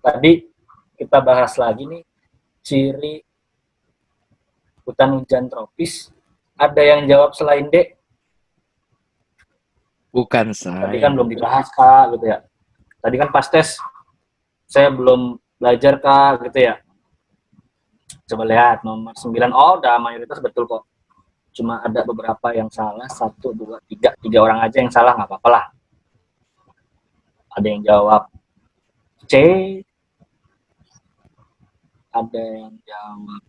tadi kita bahas lagi nih ciri hutan hujan tropis. Ada yang jawab selain D? Bukan Tadi saya. kan belum dibahas Kak gitu ya. Tadi kan pas tes saya belum belajar Kak gitu ya. Coba lihat nomor 9. Oh, udah mayoritas betul kok. Cuma ada beberapa yang salah, 1, 2, 3. 3 orang aja yang salah, nggak apa-apa lah. Ada yang jawab C, ada yang jawab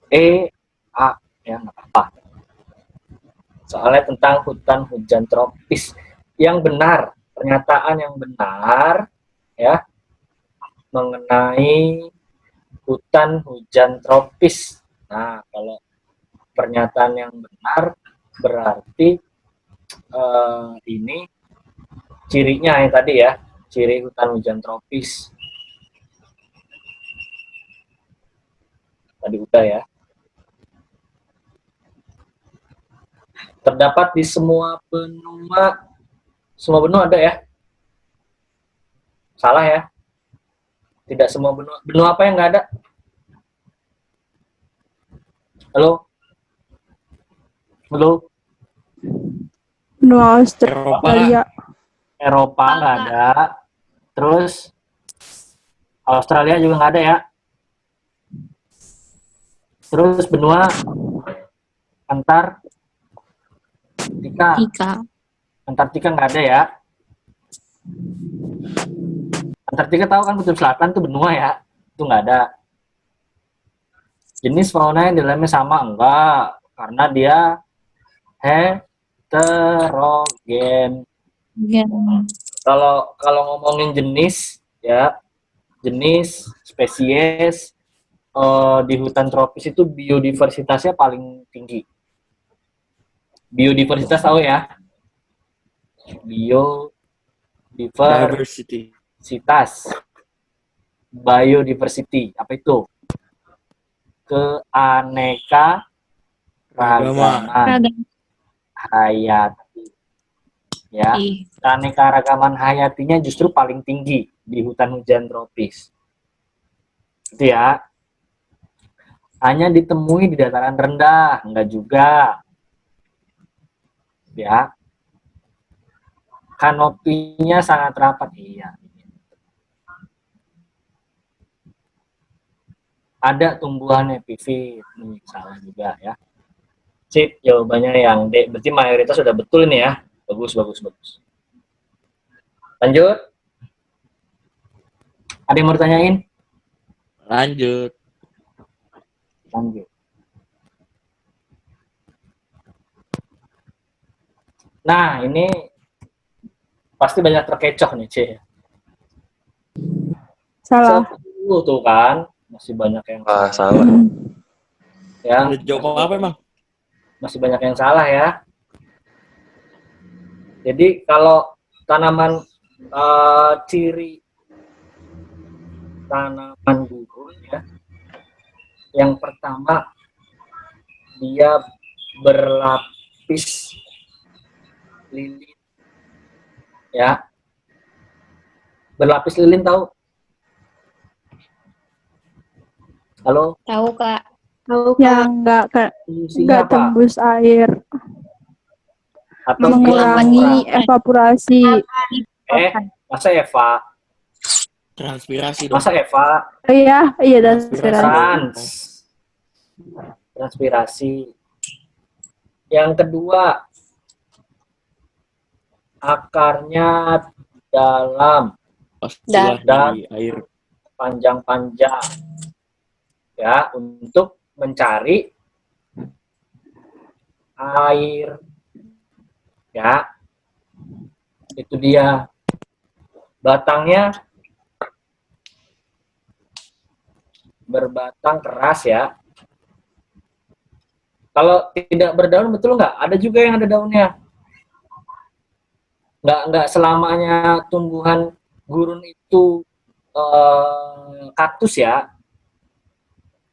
E, A, ya nggak apa-apa. Soalnya tentang hutan hujan tropis. Yang benar, pernyataan yang benar ya mengenai hutan hujan tropis. Nah, kalau pernyataan yang benar berarti ini cirinya yang tadi ya, ciri hutan hujan tropis. Tadi udah ya. Terdapat di semua benua ada ya? Salah ya? Tidak semua benua. Benua apa yang nggak ada? Halo? Halo? Benua Australia. Eropa nggak ada. Terus Australia juga nggak ada ya. Terus benua Antartika nggak ada ya. Antartika tahu kan kutub selatan tuh benua ya, itu nggak ada. Jenis fauna yang di dalamnya sama enggak, karena dia heterogen. Kalau ngomongin jenis ya, jenis spesies di hutan tropis itu biodiversitasnya paling tinggi. Biodiversitas tahu ya? Biodiversity. Apa itu? Keanekaragaman hayati. Ya, keanekaragaman hayatinya justru paling tinggi di hutan hujan tropis. Itu ya. Hanya ditemui di dataran rendah, enggak juga. Ya. Kanopinya sangat rapat, iya. Ada tumbuhan epifit, salah juga ya. Sip, jawabannya yang D. Berarti mayoritas sudah betul ini ya. Bagus. Lanjut. Ada yang mau ditanyain? Lanjut. Nah, ini pasti banyak terkecoh nih, C. Salah. 10 tuh kan. Masih banyak yang salah. Ya. Jawab apa emang? Masih banyak yang salah ya. Jadi kalau tanaman ciri tanaman gurun ya, yang pertama dia berlapis lilin ya. Berlapis lilin tahu? Halo? Tahu Kak. Yang nggak tembus air, Atau mengurangi evaporasi. Masa Eva? Transpirasi dong. Masa Eva? Iya, transpirasi. Transpirasi. Yang kedua, akarnya dalam dan air panjang-panjang ya untuk mencari air ya. Itu dia. Batangnya berbatang keras ya. Kalau tidak berdaun betul nggak? Ada juga yang ada daunnya. Nggak selamanya tumbuhan gurun itu kaktus ya.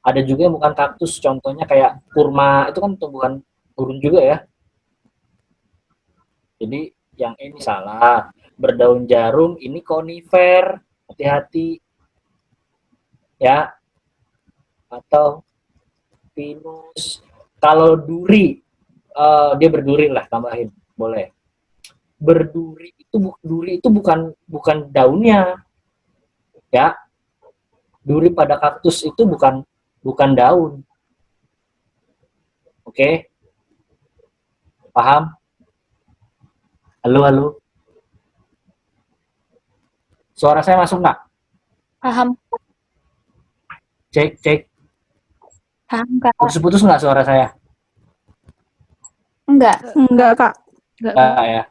Ada juga yang bukan kaktus, contohnya kayak kurma, itu kan tumbuhan gurun juga ya. Jadi Yang ini salah. Berdaun jarum ini konifer. Hati-hati. Ya. Atau pinus. Kalau duri, dia berduri lah, tambahin. Boleh. Duri itu bukan daunnya. Ya. Duri pada kaktus itu bukan daun. Oke? Paham? Halo. Suara saya masuk nggak? Paham. Cek. Paham, Kak. Putus-putus nggak suara saya? Enggak. Enggak, Kak. Nggak ya.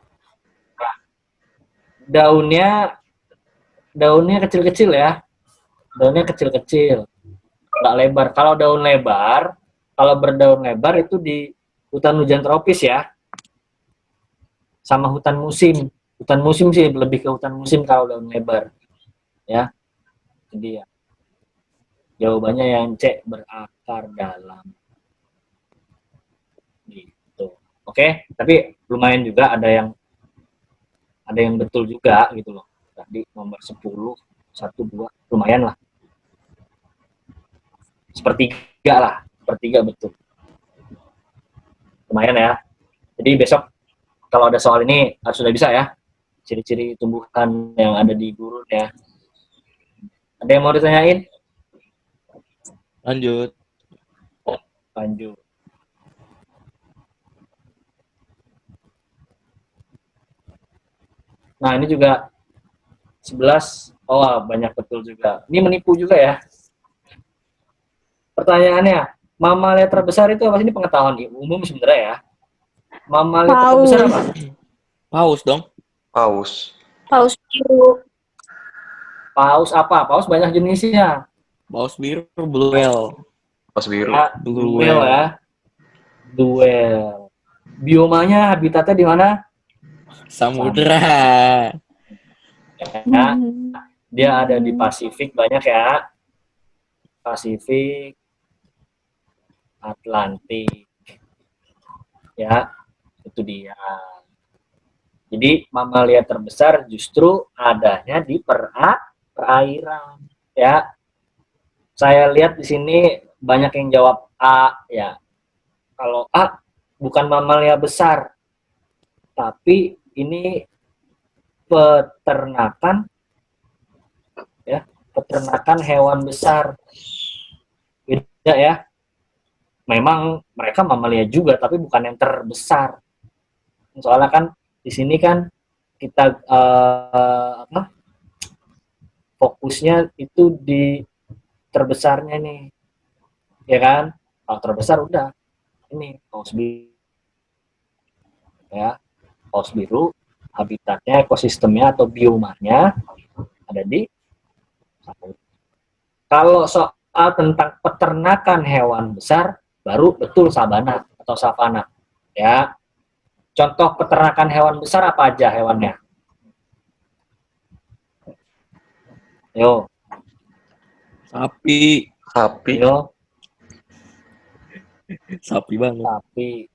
Daunnya kecil-kecil ya. Daunnya kecil-kecil. Nggak lebar. Kalau berdaun lebar itu di hutan hujan tropis ya. Sama hutan musim. Hutan musim sih, lebih ke hutan musim kalau daun lebar. Ya. Jadi ya. Jawabannya yang C, berakar dalam. Gitu. Oke, tapi lumayan juga ada yang betul juga gitu loh. Tadi nomor 10, 1, 2, lumayan lah. Sepertiga betul. Lumayan ya. Jadi besok kalau ada soal ini harus sudah bisa ya. Ciri-ciri tumbuhan yang ada di gurun ya. Ada yang mau ditanyain? Lanjut. Nah, ini juga 11. Oh, banyak betul juga. Ini menipu juga ya. Pertanyaannya, mamalia terbesar itu apa sih? Ini pengetahuan umum sebenarnya ya. Mamalia terbesar apa? Paus dong. Paus. Paus biru. Paus apa? Paus banyak jenisnya. Paus biru, blue whale. Paus biru. Ya, Blue duel whale. ya. Duel. Biomanya, habitatnya di mana? Samudra. Ya, dia ada di Pasifik banyak ya. Pasifik, Atlantik. Ya, itu dia. Jadi mamalia terbesar justru adanya di perairan. Ya, saya lihat di sini banyak yang jawab A ya. Kalau A bukan mamalia besar, tapi ini peternakan hewan besar. Beda ya. Memang mereka mamalia juga, tapi bukan yang terbesar. Soalnya kan di sini kan kita fokusnya itu di terbesarnya nih, ya kan? Kalau terbesar udah ini paus biru, ya paus biru, habitatnya, ekosistemnya atau biomanya ada di Samudra. Kalau soal tentang peternakan hewan besar, baru betul sabana atau savana, ya. Contoh peternakan hewan besar apa aja hewannya? Yo. Sapi. Yo. Sapi banget. Sapi.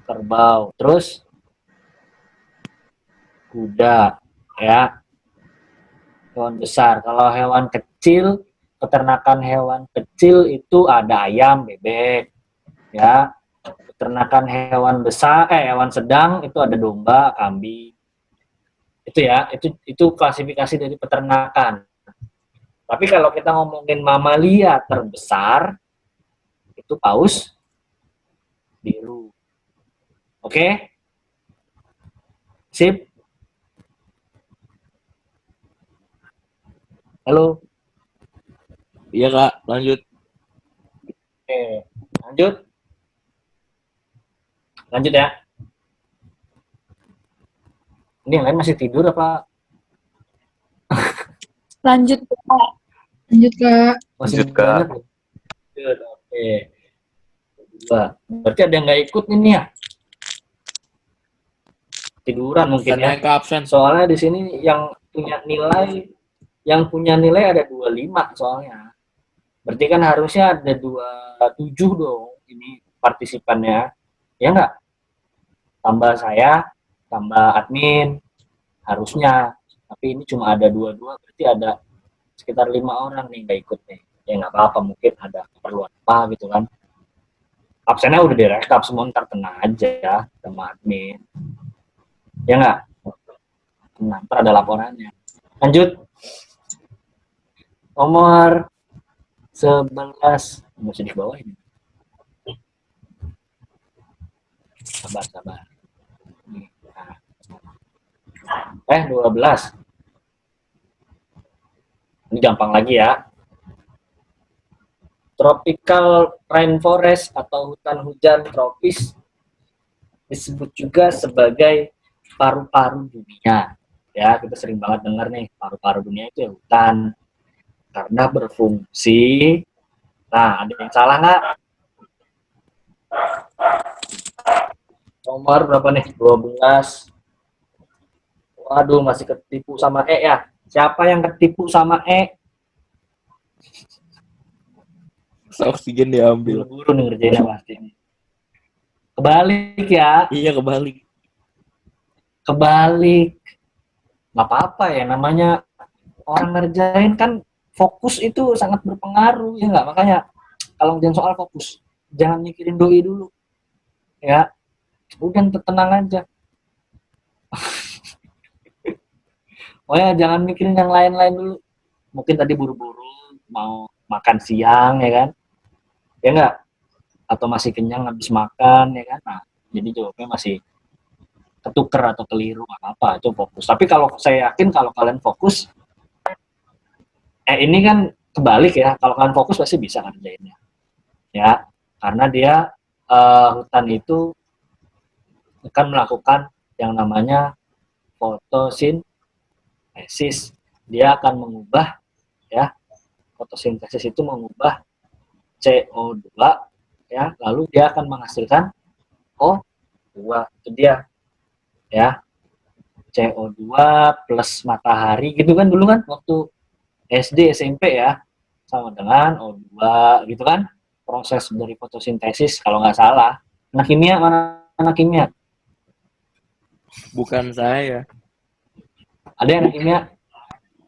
Kerbau. Terus kuda, ya. Hewan besar. Kalau hewan kecil, peternakan hewan kecil itu ada ayam, bebek, ya. Peternakan hewan besar, hewan sedang itu ada domba, kambing. Itu ya, itu klasifikasi dari peternakan. Tapi kalau kita ngomongin mamalia terbesar, itu paus biru. Oke? Sip? Halo? Iya Kak, lanjut. Oke, lanjut. Lanjut ya. Ini yang lain masih tidur apa? Lanjut, Kak. Lanjut, Kak. Masih Lanjut, Kak. banyak ya? Oke. Wah, berarti ada yang nggak ikut ini ya? Tiduran mungkin ya. Ke absen. Soalnya di sini yang punya nilai ada 25 soalnya. Berarti kan harusnya ada 27 dong ini partisipannya. Ya nggak? Tambah saya tambah admin harusnya, tapi ini cuma ada 22, berarti ada sekitar 5 orang nih nggak ikut nih. Ya nggak apa-apa, mungkin ada keperluan apa gitu kan. Absennya udah direkap semua, ntar kena aja ya sama admin. Ya nggak? Nah, ntar ada laporannya. Lanjut. Nomor 11. Masih di bawah ini. Sabar. Nah. 12. Ini gampang lagi ya. Tropical rainforest atau hutan hujan tropis disebut juga sebagai paru-paru dunia. Ya, kita sering banget dengar nih, paru-paru dunia itu ya hutan. Karena berfungsi. Nah, ada yang salah nggak? Nomor berapa nih? 12. Waduh, masih ketipu sama E ya. Siapa yang ketipu sama E? Oksigen diambil. Buru-buru nih ngerjainnya pasti. Kebalik ya. Iya, kebalik. Nggak apa-apa ya, namanya orang ngerjain kan fokus itu sangat berpengaruh, ya nggak? Makanya kalau ngerjain soal fokus, jangan mikirin doi dulu. Ya, udah tenang aja. Oh ya, jangan mikirin yang lain-lain dulu. Mungkin tadi buru-buru mau makan siang, ya kan? Ya nggak? Atau masih kenyang habis makan, ya kan? Nah, jadi jawabnya masih ketuker atau keliru, nggak apa-apa, coba fokus. Tapi kalau saya yakin kalau kalian fokus, ini kan kebalik ya, kalau kalian fokus pasti bisa ngerjainnya. Ya, karena dia hutan itu akan melakukan yang namanya fotosintesis. Dia akan mengubah, ya, fotosintesis itu mengubah CO2, ya, lalu dia akan menghasilkan O2. Itu dia, ya, CO2 plus matahari gitu kan dulu kan waktu SD SMP ya, sama dengan O2 gitu kan, proses dari fotosintesis kalau nggak salah. Anak kimia, mana anak kimia? Bukan saya. Ada yang anak kimia?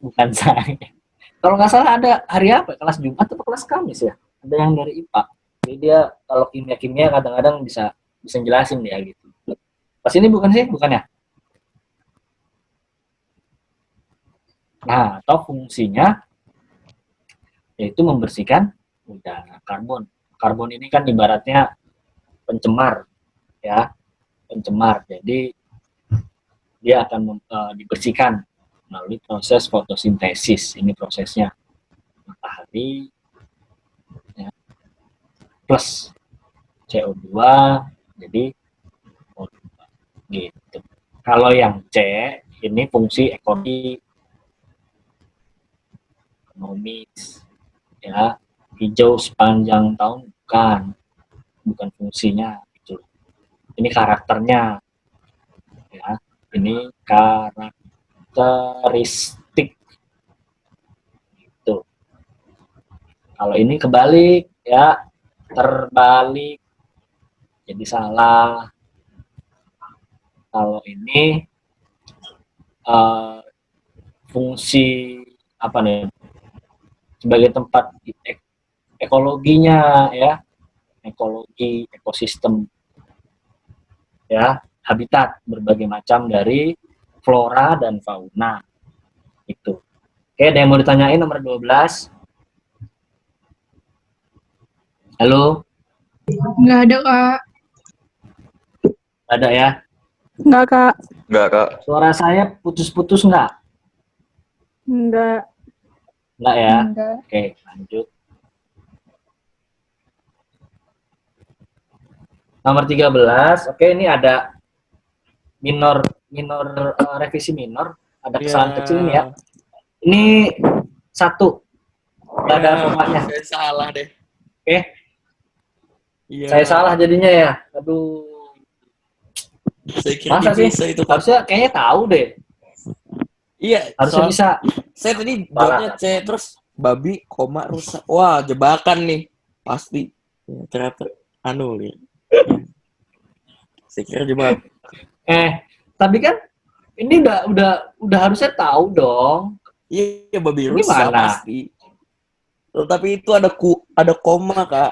Bukan saya. Kalau nggak salah ada hari apa? Kelas Jumat atau kelas Kamis ya? Ada yang dari IPA. Jadi dia kalau kimia kadang-kadang bisa jelasin dia gitu. Pas ini bukan sih? Bukan ya? Nah, atau fungsinya yaitu membersihkan udara. Karbon ini kan ibaratnya pencemar, ya, pencemar. Jadi dia akan dibersihkan melalui proses fotosintesis. Ini prosesnya matahari, ya, plus CO2 jadi O2 gitu. Kalau yang C ini fungsi ekonomis, ya, hijau sepanjang tahun bukan fungsinya gitu. Ini karakternya, ya, ini karakteristik gitu. Kalau ini kebalik, ya, terbalik jadi salah. Kalau ini fungsi apa nih, sebagai tempat ekologinya, ya, ekologi, ekosistem, ya, habitat berbagai macam dari flora dan fauna itu. Oke, ada yang mau ditanyain nomor 12? Halo? Nggak ada, Kak. Ada ya? Nggak, Kak. Enggak, Kak. Suara saya putus-putus nggak? Nggak. Nggak ya? Nggak. Oke, lanjut. Nomor 13, oke, ini ada revisi minor, ada kesalahan kecil ini ya. Ini 1, nggak ada komanya. Saya salah deh. Oke, Iya. saya salah jadinya ya. Aduh, Saya kira masa sih? bisa itu, Kak. Harusnya kayaknya tahu deh. Iya, Harusnya bisa. Saya tadi jawabnya C, terus babi, koma, rusak. Wah, jebakan nih. Pasti. Ya, ternyata anu nih. Saya kira jebak. Tapi kan ini udah harusnya tahu dong. Iya, babi rusa Gimana? pasti. Tapi itu ada koma, Kak.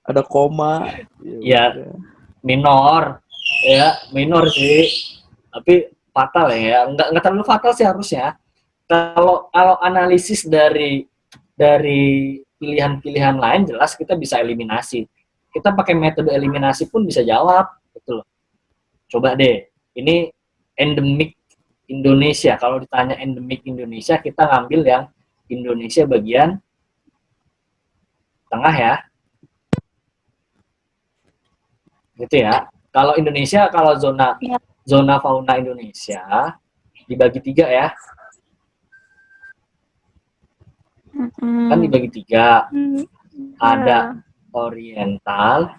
Ada koma. Ya, udah. minor sih. Tapi fatal ya. Enggak terlalu fatal sih harusnya. Kalau analisis dari pilihan-pilihan lain jelas kita bisa eliminasi. Kita pakai metode eliminasi pun bisa jawab, gitu loh. Coba deh, ini endemik Indonesia. Kalau ditanya endemik Indonesia, kita ngambil yang Indonesia bagian tengah ya. Gitu ya. Kalau Indonesia, kalau Ya. zona fauna Indonesia dibagi 3 ya. Kan dibagi 3. Ada oriental,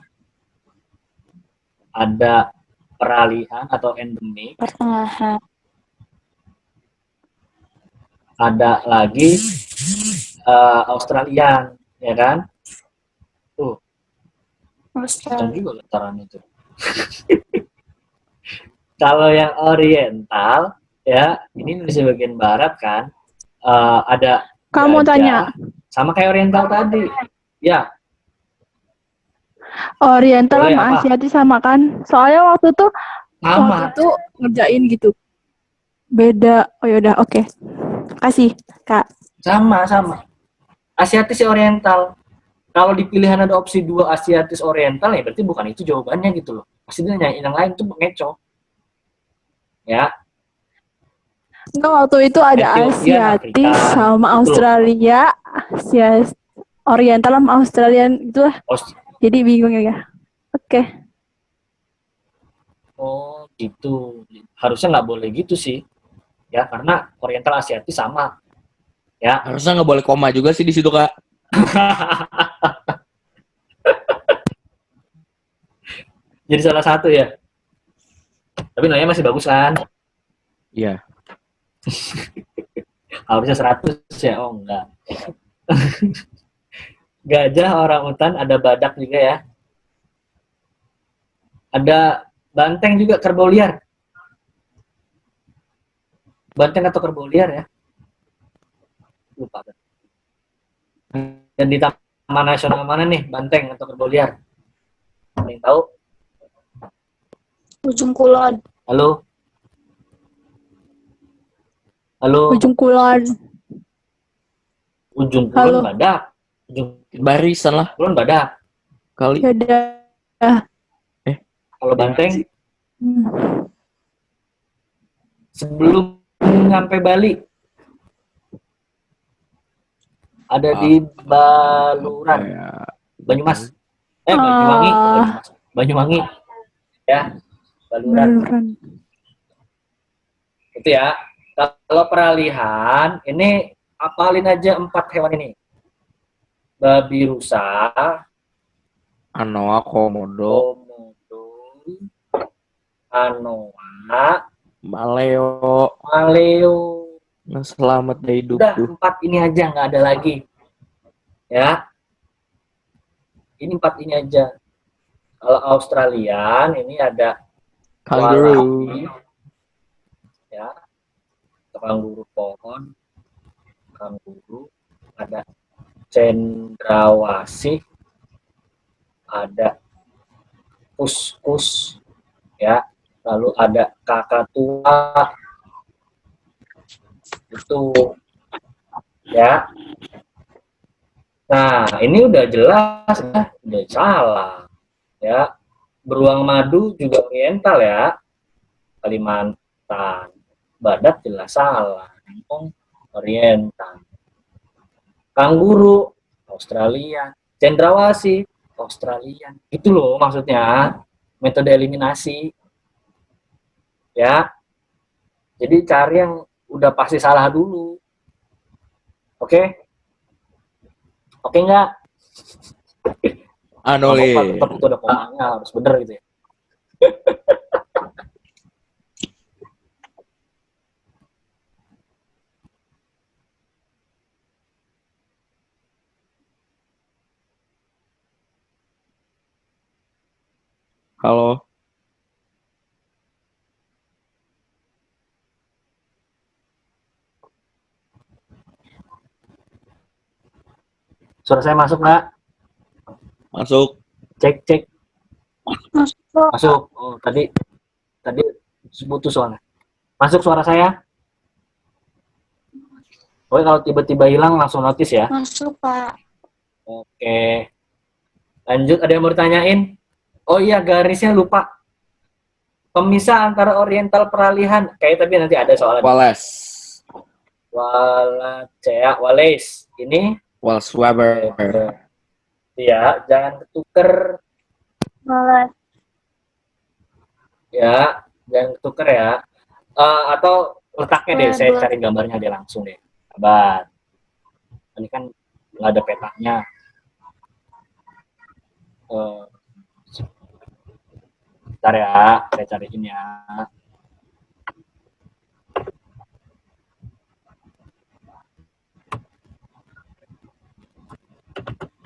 ada peralihan atau endemik, Pertengahan. ada lagi Australian, ya kan? Tuh, kencang Australia. juga getaran itu. Kalau yang oriental, ya, ini Indonesia bagian barat kan, ada Kamu gajah, tanya. sama kayak oriental tadi. Ya, Oriental boleh sama apa? Asiatis sama kan? Soalnya waktu Sama, itu ngerjain gitu. Beda. Oh yaudah, oke. Kasih, Kak. sama. Asiatis ya oriental. Kalau di pilihan ada opsi 2 Asiatis oriental, ya berarti bukan itu jawabannya gitu loh. Pasti dia nyanyi yang lain tuh ngeco. Ya, Enggak, waktu itu ada Ethiopian, Asiatis Afrika, sama gitu loh. Australia. Oriental sama Australian gitu lah. Jadi bingung ya. Oke. Oh gitu. Harusnya nggak boleh gitu sih. Ya, karena oriental Asiatis sama. Ya. Harusnya nggak boleh koma juga sih di situ, Kak. Jadi salah satu ya. Tapi nilainya masih bagus kan? Iya. Harusnya 100 ya. Oh enggak. Gajah, orangutan, ada badak juga ya. Ada banteng juga, kerbau liar. Banteng atau kerbau liar ya? Lupa. Dan di Taman Nasional mana nih, banteng atau kerbau liar? Ada yang tahu? Ujung Kulon. Halo? Halo? Ujung Kulon. Ujung Halo. Kulon badak. Ujung Barisan lah Kulon badak. kali. Yaudah. Kalau banteng Hmm. sebelum nyampe Bali ada di Baluran, Banyumas. Banyuwangi, Banyumas. Banyuwangi. Ya, Baluran. Baluran. Itu ya. Kalau peralihan, ini apalin aja 4 hewan ini. Babi rusa, Anoa, komodo, komodo, anoa, maleo. maleo. Nah, selamat dari hidup Udah, tuh. 4 ini aja, nggak ada lagi. Ya, ini 4 ini aja. Kalau Australian, ini ada Kangaroo. walabi, ya, kanguru pohon, kanguru, ada cendrawasih, ada kuskus, ya, lalu ada kakatua, itu, ya. Nah, ini udah jelas ya, udah salah, ya. Beruang madu juga oriental ya, Kalimantan. Badak jelas salah, oriental. Kanguru Australia, cendrawasih Australia. Itu loh maksudnya metode eliminasi. Ya. Jadi cari yang udah pasti salah dulu. Oke? Oke nggak? Anole. Tetap itu ada komanya, harus bener gitu ya. Halo. Suara saya masuk nggak? Masuk. Cek. Masuk. Masuk. Oh, tadi putus soalnya. Masuk suara saya? Oke, kalau tiba-tiba hilang langsung notice ya. Masuk, Pak. Oke. Lanjut, ada yang mau ditanyain? Oh iya, garisnya lupa. Pemisah antara oriental peralihan. Kayak tapi nanti ada soalnya. Wallace. Wallace. Ini Wallace Weber. ya, jangan ketuker Malas. ya, jangan ketuker ya. Atau letaknya deh, saya cari gambarnya deh langsung deh. Sabar. Ini kan nggak ada petanya. Bentar ya, saya cariin ya.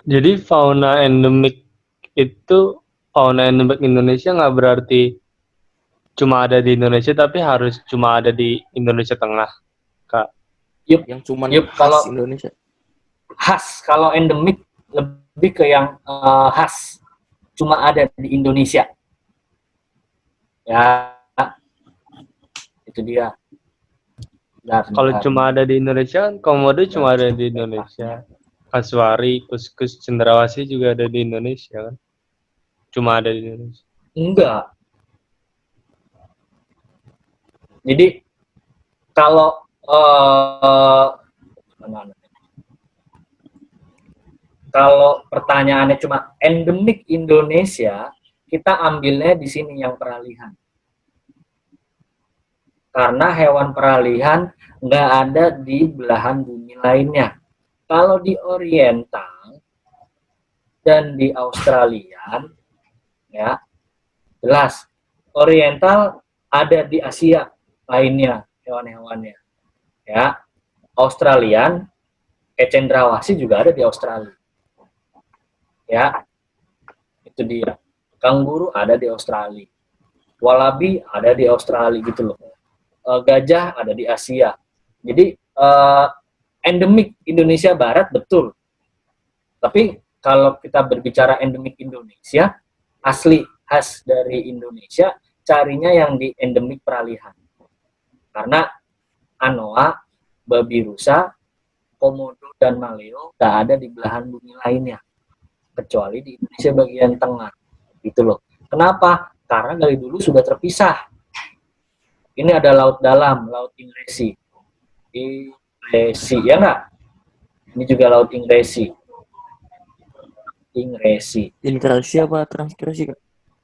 Jadi fauna endemik itu fauna endemik Indonesia nggak berarti cuma ada di Indonesia, tapi harus cuma ada di Indonesia Tengah, Kak. Yang cuman Yup, khas kalau- Indonesia. Khas, kalau endemik lebih ke yang khas, cuma ada di Indonesia. Ya, itu dia. Kalau cuma ada di Indonesia, kan komodo cuma ada di Indonesia. Kasuari, kuskus, cendrawasih juga ada di Indonesia kan. Cuma ada di Indonesia. Enggak. Jadi kalau kalau pertanyaannya cuma endemik Indonesia, kita ambilnya di sini yang peralihan. Karena hewan peralihan nggak ada di belahan bumi lainnya. Kalau di Oriental dan di Australian, ya jelas. Oriental ada di Asia lainnya hewan-hewannya, ya. Australian, cendrawasih juga ada di Australia, ya. Itu dia. Kanguru ada di Australia, wallaby ada di Australia gitu loh. Gajah ada di Asia. Jadi endemik Indonesia Barat betul. Tapi kalau kita berbicara endemik Indonesia, asli khas dari Indonesia, carinya yang di endemik peralihan. Karena anoa, babi rusa, komodo dan maleo tidak ada di belahan bumi lainnya, kecuali di Indonesia bagian tengah. Gitu loh. Kenapa? Karena dari dulu sudah terpisah. Ini ada laut dalam, laut Ingresi. Ingresi, ya nggak? Ini juga laut Ingresi. Ingresi apa transgresi, Kak?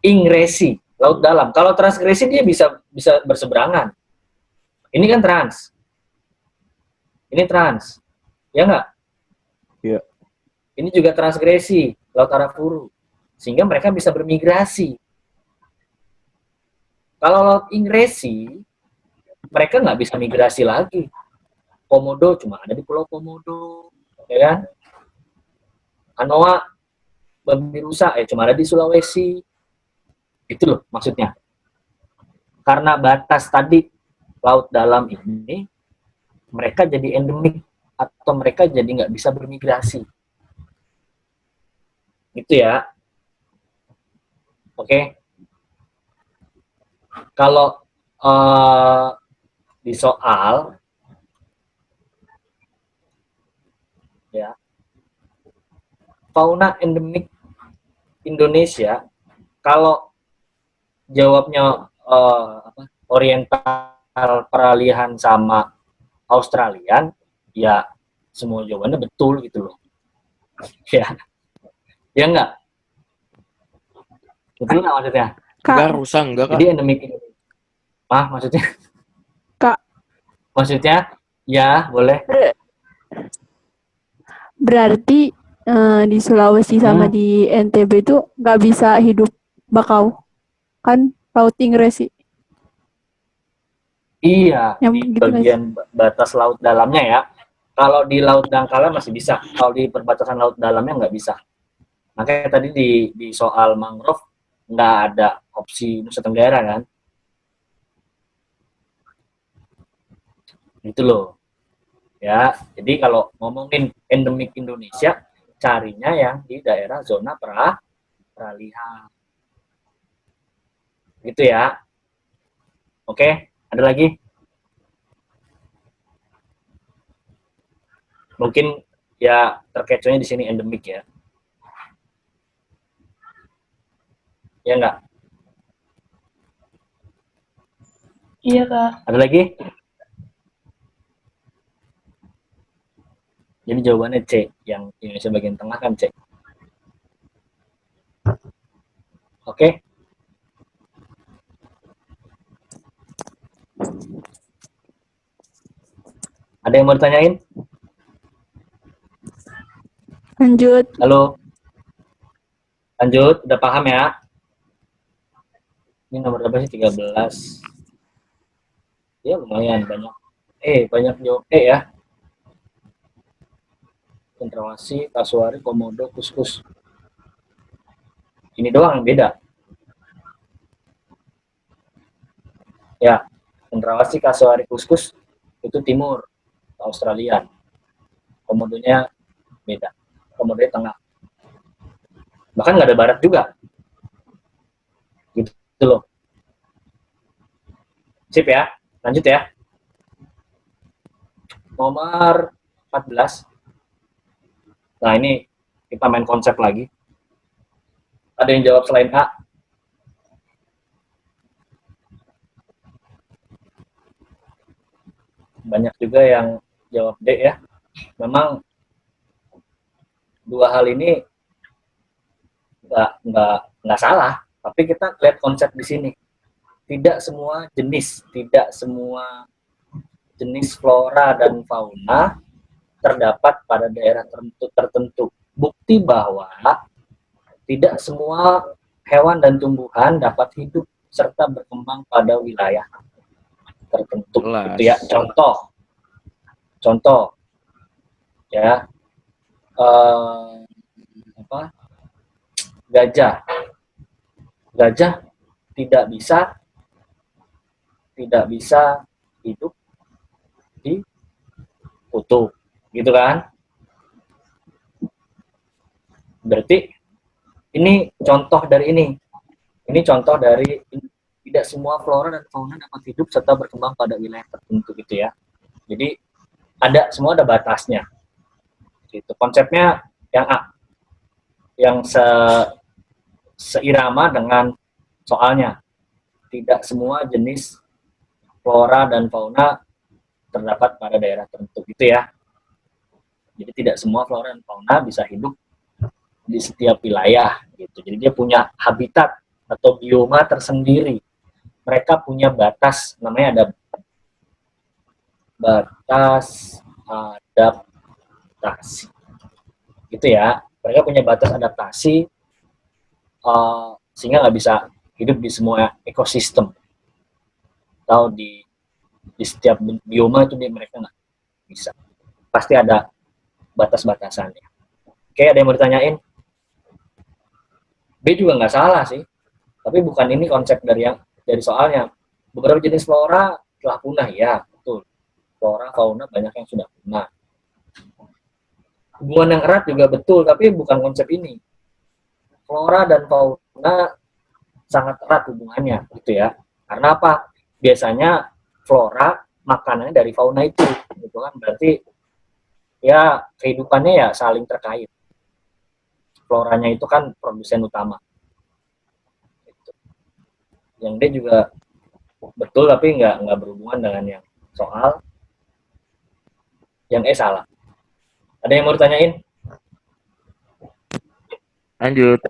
Ingresi, laut dalam. Kalau transgresi dia bisa berseberangan. Ini kan trans. Ini trans. Ya nggak? Iya. Ini juga transgresi, laut Arafuru. Sehingga mereka bisa bermigrasi. Kalau laut Ingresi, mereka nggak bisa migrasi lagi. Komodo cuma ada di Pulau Komodo, ya kan? Anoa, babi rusa, cuma ada di Sulawesi. Itu loh maksudnya. Karena batas tadi laut dalam ini, mereka jadi endemik atau mereka jadi nggak bisa bermigrasi. Gitu ya. Oke. Kalau di soal ya fauna endemik Indonesia, kalau jawabnya oriental peralihan sama Australian, ya semua jawabannya betul gitu loh. Ya, ya enggak? Betul nggak maksudnya? Enggak, Kak, rusak enggak, Kak? Jadi endemik Indonesia. Maksudnya? Kak. Maksudnya? Ya, boleh. berarti di Sulawesi sama di NTB itu nggak bisa hidup bakau. Kan laut Ingresi. Iya, Yang di gitu bagian batas laut dalamnya ya. Kalau di laut dangkala masih bisa. Kalau di perbatasan laut dalamnya nggak bisa. Makanya tadi di soal mangrove nggak ada opsi Nusa Tenggara kan. Itu loh. Ya, jadi kalau ngomongin endemik Indonesia, carinya yang di daerah zona peralihan. Gitu ya. Oke, ada lagi? Mungkin ya terkecohnya di sini endemik ya. Ya enggak? Iya, Kak. Ada lagi? Jadi jawabannya C, yang Indonesia bagian tengah kan C. Oke? Ada yang mau ditanyain? Lanjut. Halo? Lanjut, udah paham ya? Ini nomor berapa sih? 13. Ya lumayan banyak. Banyak jawab ya. Cendrawasih, kasuari, komodo, kuskus. Ini doang yang beda. Ya, cendrawasih, kasuari, kuskus itu timur, Australia. Komodonya beda. Komodonya tengah. Bahkan nggak ada barat juga. Gitu loh. Sip ya, lanjut ya. Nomor 14. Nah ini kita main konsep lagi. Ada yang jawab selain A? Banyak juga yang jawab D ya. Memang dua hal ini nggak salah, tapi kita lihat konsep di sini. Tidak semua jenis flora dan fauna terdapat pada daerah tertentu. Bukti bahwa tidak semua hewan dan tumbuhan dapat hidup serta berkembang pada wilayah tertentu. Itu ya, contoh ya, gajah tidak bisa hidup di kutub, gitu kan? Berarti ini contoh dari tidak semua flora dan fauna dapat hidup serta berkembang pada wilayah tertentu gitu ya. Jadi semua ada batasnya. Gitu. Konsepnya yang A, yang seirama dengan soalnya. Tidak semua jenis flora dan fauna terdapat pada daerah tertentu gitu ya. Jadi tidak semua flora dan fauna bisa hidup di setiap wilayah gitu. Jadi dia punya habitat atau bioma tersendiri. Mereka punya batas, namanya ada batas adaptasi. Gitu ya. Mereka punya batas adaptasi sehingga nggak bisa hidup di semua ekosistem. Atau di setiap bioma itu mereka nggak bisa. Pasti ada batas-batasannya. Oke, ada yang mau ditanyain? B juga nggak salah sih, tapi bukan ini konsep dari soalnya. Beberapa jenis flora telah punah, ya betul. Flora, fauna banyak yang sudah punah. Hubungan yang erat juga betul, tapi bukan konsep ini. Flora dan fauna sangat erat hubungannya, gitu ya. Karena apa? Biasanya flora makanannya dari fauna itu, gitu kan? Berarti ya kehidupannya ya saling terkait. Floranya itu kan produsen utama. Yang D juga betul, tapi nggak berhubungan dengan yang soal. Yang E salah. Ada yang mau ditanyain? Lanjut.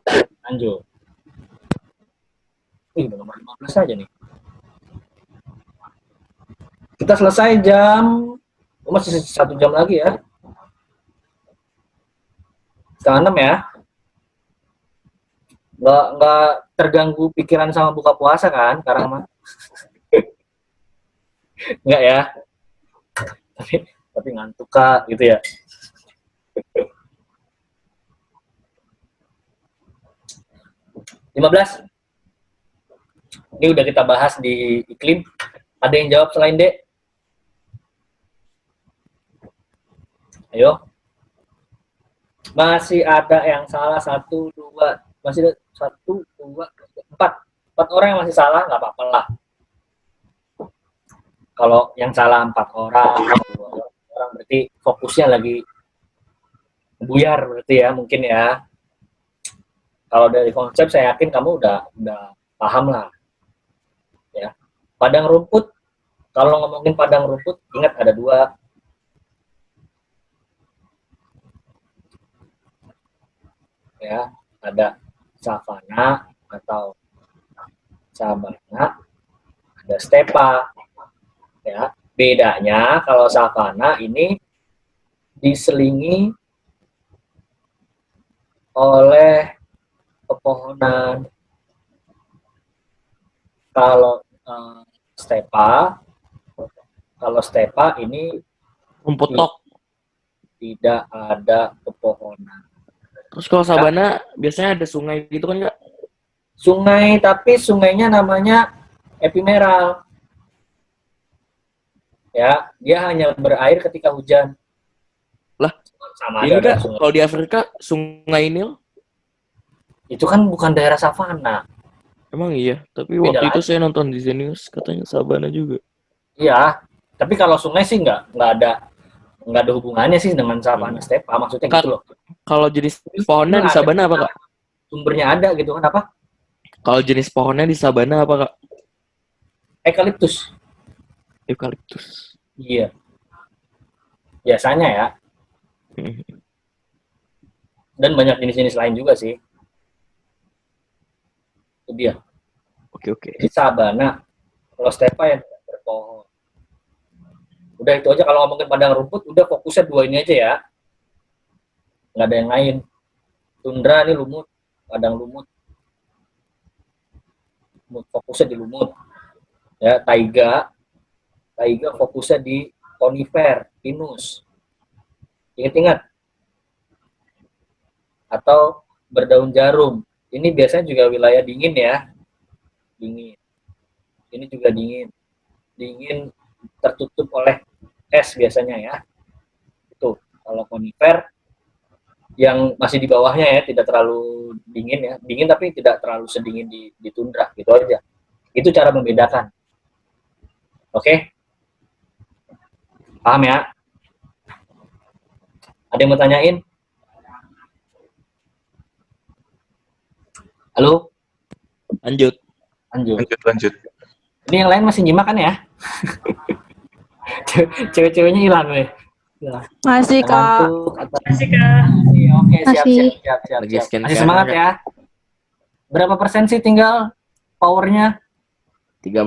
Udah nomor 15 aja nih. Kita selesai masih 1 jam lagi ya. 5:30 ya. Nggak terganggu pikiran sama buka puasa kan sekarang mah? Nggak ya? Tapi ngantuk Kak, gitu ya. (15) Ini udah kita bahas di iklim. Ada yang jawab selain D? Ayo. Masih ada yang salah 1, 2, masih ada 1, 2, 4 orang yang masih salah, nggak apa-apa lah. Kalau yang salah 4 orang, 2 orang berarti fokusnya lagi buyar berarti ya, mungkin ya. Kalau dari konsep saya yakin kamu udah paham lah. Ya. Padang rumput, kalau ngomongin padang rumput, ingat ada 2. Ya, ada savana atau sabana, ada stepa. Ya, bedanya kalau savana ini diselingi oleh pepohonan. Kalau stepa ini Rumput tok. tidak ada pepohonan. Terus kalau sabana biasanya ada sungai gitu kan Kak? Sungai, tapi sungainya namanya epimeral. Ya, dia hanya berair ketika hujan. Lah, sama ini ada Kak, sungai. kalau di Afrika sungai Nil Itu kan bukan daerah savana. emang iya, tapi Beda waktu itu lagi. saya nonton di Zenius katanya sabana juga. Iya, tapi kalau sungai sih nggak ada hubungannya sih dengan savana stepa, maksudnya Kak, gitu loh. kalau jenis pohonnya di sabana apa Kak? Sumbernya ada gitu kan, apa? Kalau jenis pohonnya di sabana apa Kak? Eukaliptus. Eukaliptus. Iya. Biasanya ya. Dan banyak jenis-jenis lain juga sih. Itu dia. Oke. Di sabana, kalau stepa yang tidak berpohon. Udah itu aja, kalau ngomongin padang rumput, udah fokusnya 2 ini aja ya. Nggak ada yang lain. Tundra ini lumut, padang lumut. Fokusnya di lumut. Ya, taiga fokusnya di konifer, pinus. Ingat-ingat. Atau berdaun jarum. Ini biasanya juga wilayah dingin ya. Dingin. Ini juga dingin. Dingin tertutup oleh es biasanya ya. Itu kalau konifer yang masih di bawahnya ya, tidak terlalu dingin ya. Dingin tapi tidak terlalu sedingin di tundra, gitu aja. Itu cara membedakan. Oke? Paham ya? Ada yang mau tanyain? Halo? Lanjut. Lanjut. Ini yang lain masih nyimak kan ya? Cewek-ceweknya hilang nih. Masih Kak. Masih Kak. Oke, Masih. siap. Lagi scan Masih kanan, semangat Kak. ya. Berapa persen sih tinggal powernya? 13.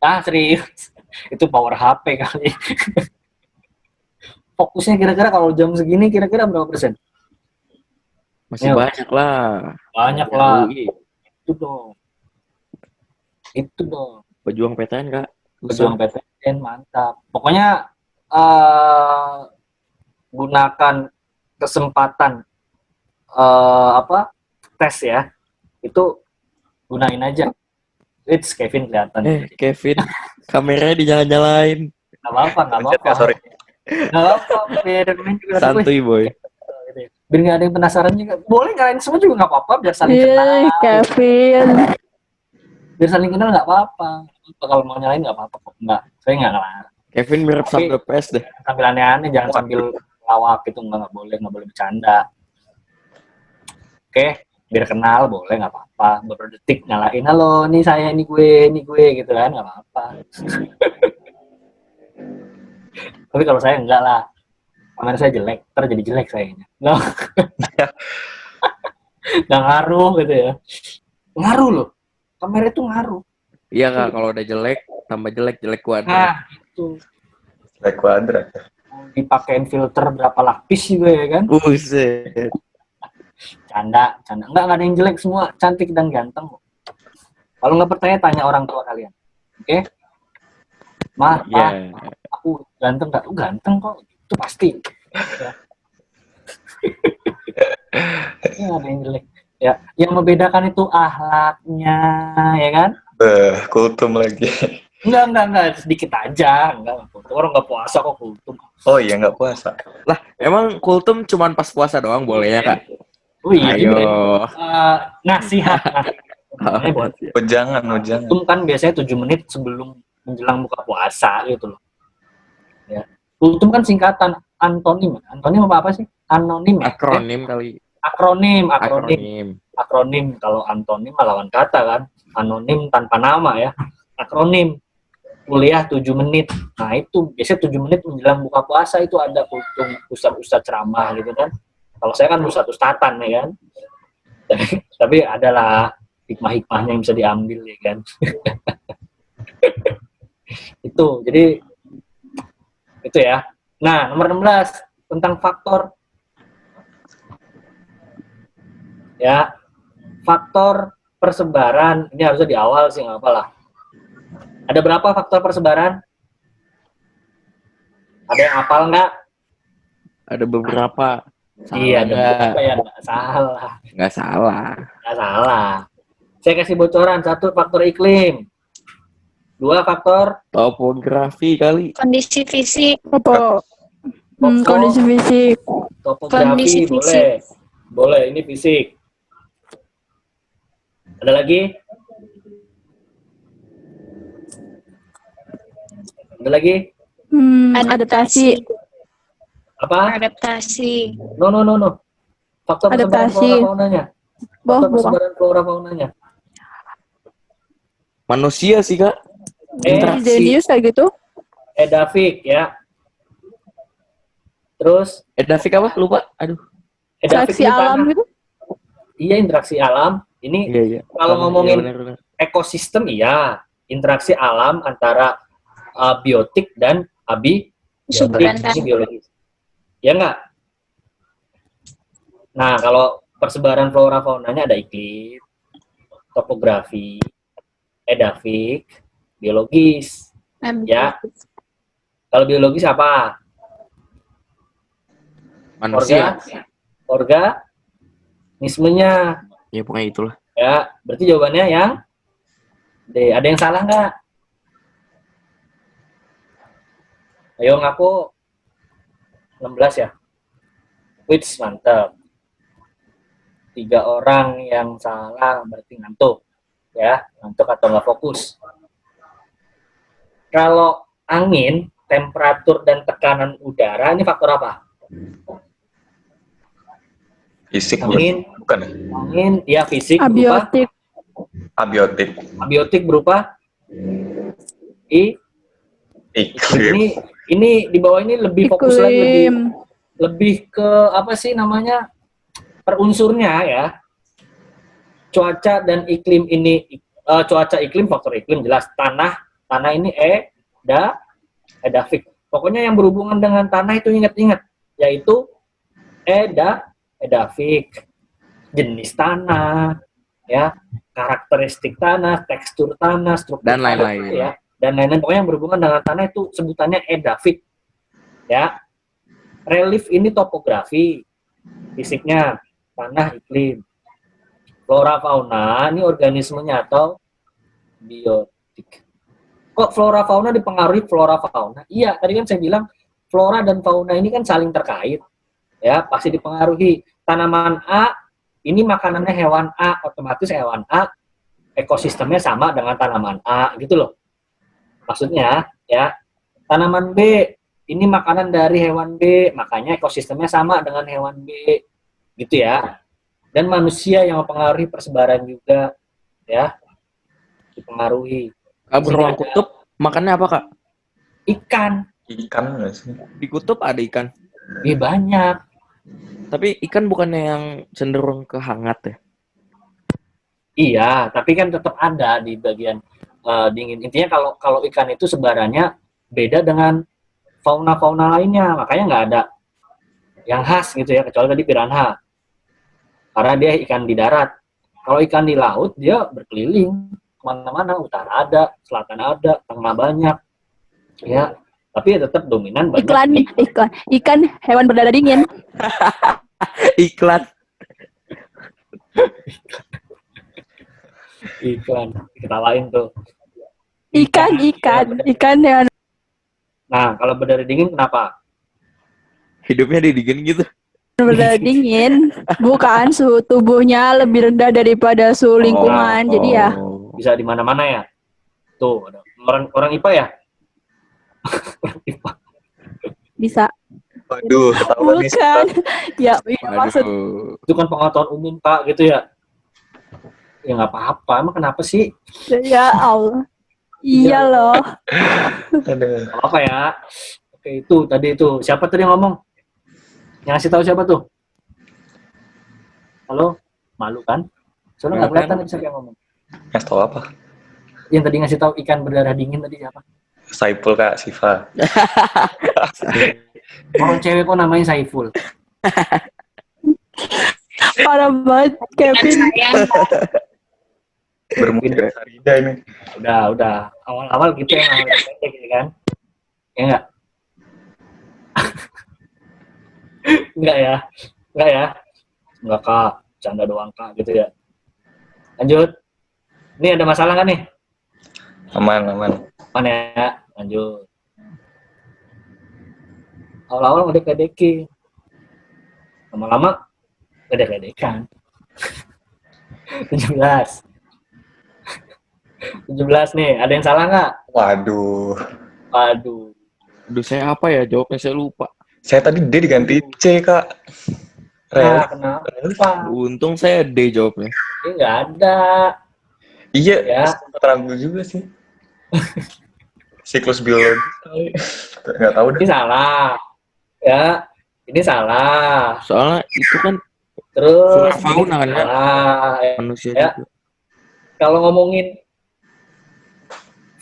Ah, serius. Itu power HP kali. Fokusnya kira-kira kalau jam segini kira-kira berapa persen? Masih Ayo. banyak lah. Banyak lah. UI. Itu dong. Pejuang PTN Kak. Pejuang PTN mantap. Pokoknya gunakan kesempatan tes ya. Itu gunain aja. It's Kevin kelihatan. Kevin, kameranya dinyala-nyalain. Nggak apa-apa. Sorry. Nggak apa-apa. Biar main juga. Santuy boy. Biar nggak ada yang penasaran juga. Boleh kalian semua juga nggak apa-apa. Biar saling kenal. Kevin. Biar saling kenal nggak apa-apa. Kalau mau nyalain nggak apa-apa kok. Nggak. Saya nggak ngelarang. Kevin mirip sampai PS deh. Sambil aneh-aneh. Jangan sambil lawak gitu. Nggak boleh bercanda. Oke. Biar kenal boleh nggak apa-apa. Beberapa detik nyalain. Halo, ini saya, ini gue gitu kan. Nggak apa-apa. Tapi kalau saya enggak lah. Kamera saya jelek, ntar jadi jelek sayanya. Nggak ngaruh gitu ya. Ngaruh loh. Kamera itu ngaruh. Iya Kak, kalau udah jelek, tambah jelek kuadrat. Nah, itu. Like kuadrat. Dipakein filter berapa lapis juga ya kan? Buset. Canda. Enggak ada yang jelek, semua cantik dan ganteng. Kalau nggak percaya, tanya orang tua kalian. Oke? Ma, Iya. aku ganteng nggak? Ganteng kok. Itu pasti. Ya. Ya, ada yang jelek. Ya, yang membedakan itu akhlaknya, ya kan? Kultum lagi. Enggak, sedikit aja. Enggak. Orang nggak puasa kok kultum. Oh iya, nggak puasa. Lah, emang kultum cuman pas puasa doang boleh ya, Kak? Oh iya, Ayo. ini nasihat. Sebenarnya buat Oh jangan. kultum kan biasanya 7 menit sebelum menjelang buka puasa gitu loh. Ya. Kultum kan singkatan antonim. Antonim apa sih? Anonim ya? Akronim kali. Akronim. Akronim. Kalau antonim mah lawan kata kan. Anonim tanpa nama ya. Akronim. Kuliah 7 menit. Nah itu biasanya 7 menit menjelang buka puasa itu ada kultum ustaz-ustaz ceramah gitu kan. Kalau saya kan ustaz-ustatan ya kan. Tapi adalah hikmah-hikmahnya yang bisa diambil ya kan. Itu. Jadi itu ya. Nah, nomor 16 tentang faktor ya. Faktor persebaran ini harusnya di awal sih nggak apa-apa lah. Ada berapa faktor persebaran? Ada yang hafal nggak? Ada beberapa. Iya, ada nggak? beberapa ya nggak salah. Nggak salah. Nggak salah. Saya kasih bocoran. 1 faktor iklim. 2 faktor Topografi kali. Kondisi fisik. Kondisi fisik. topografi Kondisi fisik. boleh ini fisik. Ada lagi? Ada lagi? Adaptasi. Apa? Adaptasi. No. Faktor persebaran Adaptasi. flora faunanya. Faktor Bukan. persebaran flora faunanya. Manusia sih, Kak. Interaksi. Zenius kayak gitu. Edafik ya. Terus Edafik apa? Lupa. Aduh. edafik Seleksi ini alam tanah. gitu. Iya, interaksi alam. Ini Iya. kalau ngomongin Iya, benar. ekosistem iya, interaksi alam antara biotik dan Kesuburan ini biologis. Ya enggak? Nah, kalau persebaran flora faunanya ada iklim, topografi, edafik, biologis. Ya. Kalau biologis apa? Manusia. Organismenya. Ya pokoknya itulah. Ya, berarti jawabannya yang D. Ada yang salah nggak? Ayo ngaku 16 ya. Which mantap. 3 orang yang salah berarti ngantuk. Ya, ngantuk atau nggak fokus. Kalau angin, temperatur dan tekanan udara ini faktor apa? Fisik Angin, bukan ya? angin, ya fisik berupa Abiotik. Abiotik. abiotik berupa Iklim. ini di bawah ini lebih fokus lagi Iklim. lebih ke apa sih namanya per unsurnya ya. Cuaca dan iklim ini cuaca iklim faktor iklim jelas, tanah ini edafik. Pokoknya yang berhubungan dengan tanah itu ingat-ingat, yaitu edafik. Jenis tanah, ya, karakteristik tanah, tekstur tanah, struktur Dan tanah, lain-lain. ya, dan lain-lain. Pokoknya yang berhubungan dengan tanah itu sebutannya edafik, ya. Relief ini topografi, fisiknya tanah, iklim. Flora fauna ini organismenya atau biotik. Kok flora fauna dipengaruhi flora fauna? Iya, tadi kan saya bilang flora dan fauna ini kan saling terkait, ya, pasti dipengaruhi. Tanaman A ini makanannya hewan A, otomatis hewan A ekosistemnya sama dengan tanaman A gitu loh. Maksudnya ya, tanaman B ini makanan dari hewan B, makanya ekosistemnya sama dengan hewan B gitu ya. Dan manusia yang mempengaruhi persebaran juga ya, dipengaruhi. Beruang kutub makannya apa, Kak? Ikan. Ikan nggak sih? Di kutub ada ikan. Banyak. Tapi ikan bukannya yang cenderung ke hangat ya? Iya, tapi kan tetap ada di bagian dingin. Intinya kalau ikan itu sebarannya beda dengan fauna-fauna lainnya, makanya nggak ada yang khas gitu ya, kecuali tadi piranha. Karena dia ikan di darat. Kalau ikan di laut dia berkeliling kemana-mana, utara ada, selatan ada, tengah banyak, ya. Tapi ya tetap dominan banyak. Ikan hewan berdada dingin. Iklan. Iklan, ketawain tuh. Ikan hewan. Nah, kalau berdarah dingin kenapa? Hidupnya dingin gitu. Benar-benar dingin. Bukan, suhu tubuhnya lebih rendah daripada suhu lingkungan. Jadi ya Bisa di mana-mana ya. Tuh, ada orang IPA ya? Orang IPA. bisa. Waduh, ketahuan nih. Bukan. Ya, maksud Aduh. Itu kan pengetahuan umum, Kak, gitu ya. Ya nggak apa-apa, emang kenapa sih? ya Allah. Iya loh. Aduh. Nggak apa ya. Oke, itu tadi itu. Siapa tadi yang ngomong? Yang ngasih tahu siapa tuh? Halo? Malu kan? Soalnya nggak kelihatan tadi siapa yang ngomong. Ngasih tau apa? Yang tadi ngasih tahu ikan berdarah dingin tadi siapa? Saiful Kak, Siva. Orang cewek kok namanya Saiful. Parah banget, Kevin. Sayang. Bermuda dari Sarida ini. Udah. Awal-awal gitu ya, awal gitu kan? Ya nggak? Enggak ya? Enggak, Kak. Canda doang, Kak, gitu ya. Lanjut. Ini ada masalah nggak nih? Aman. Mana ya? Lanjut. Awal-awal ngedek-ngedeki. Lama-lama ngedek-ngedekan. 17 nih. Ada yang salah nggak? Waduh. Aduh. Aduh, saya apa ya? Jawabnya saya lupa. Saya tadi D diganti C, Kak. Nah, Rel. kenapa? Untung saya D jawabnya. Ini nggak ada. Iya, Ya. sempat ragu juga sih. Siklus biologi. Nggak tahu Ini deh. salah. Ya, ini salah. Soalnya itu kan Terus Flora fauna kan, Kak? salah. manusia Ya. juga. Kalau ngomongin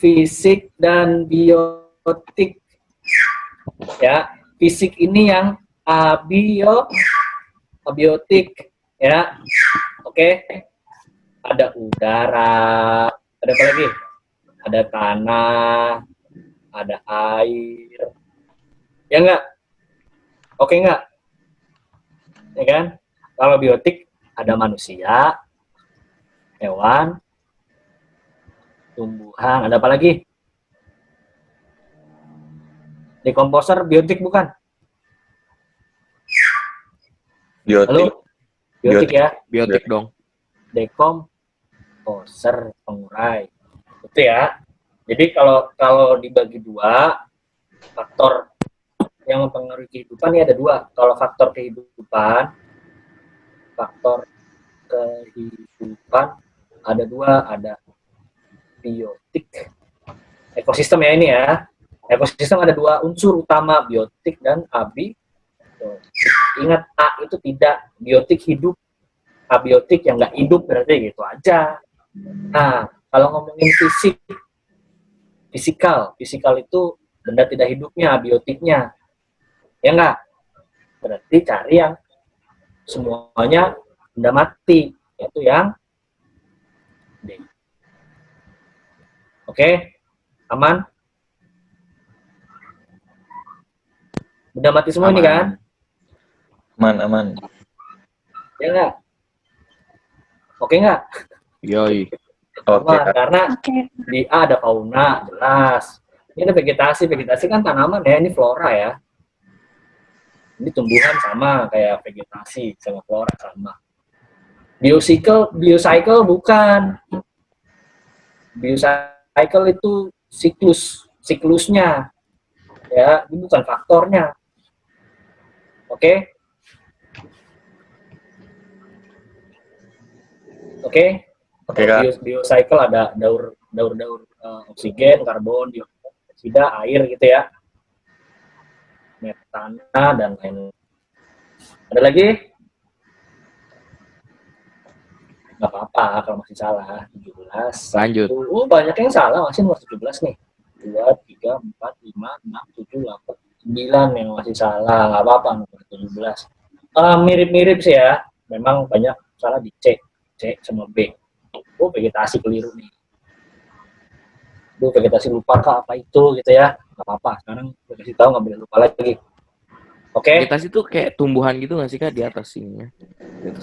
fisik dan biotik, ya, fisik ini yang abiotik, ya, oke. Ada udara, ada apa lagi? Ada tanah, ada air, ya enggak? Oke enggak? Ya kan? Kalau biotik ada manusia, hewan, tumbuhan, ada apa lagi? Dekomposer biotik bukan? Biotik. Halo? Biotik ya? Biotik dong. Dekomposer, pengurai. Itu ya. Jadi kalau dibagi dua, faktor yang mempengaruhi kehidupan ini ada dua. Kalau faktor kehidupan ada dua, ada biotik, ekosistem ya ini ya. Ekosistem ada dua unsur utama, biotik dan abiotik. Ingat, A itu tidak, biotik hidup, abiotik yang nggak hidup, berarti gitu aja. Nah, kalau ngomongin fisikal itu benda tidak hidupnya, abiotiknya, ya nggak? Berarti cari yang semuanya benda mati, yaitu yang D. Oke, aman? Benda mati semua ini kan? Aman. Ya nggak? Oke nggak? Yoi. Oke, Aman, Kak. karena Oke. di A ada fauna, jelas. Ini ada vegetasi kan tanaman ya, ini flora ya. Ini tumbuhan sama kayak vegetasi, sama flora sama. Biocycle bukan. Biocycle itu siklusnya. Ya, ini bukan faktornya. Oke? Oke? Oke, Kak. Biocycle ada daur oksigen, karbon dioksida, air gitu ya. Metana dan lain. Ada lagi? Nggak apa-apa kalau masih salah. 17. Lanjut. Banyak yang salah, masih nomor 17 nih. 2, 3, 4, 5, 6, 7, 8, 9 yang masih salah. Nggak apa-apa nomor 17. Mirip-mirip sih ya. Memang banyak salah di C sama B. Vegetasi keliru nih. Vegetasi lupa kah apa itu gitu ya. Nggak apa-apa. Sekarang udah kasih tahu, nggak boleh lupa lagi. Oke? Vegetasi tuh kayak tumbuhan gitu nggak sih, Kak, di atas sini?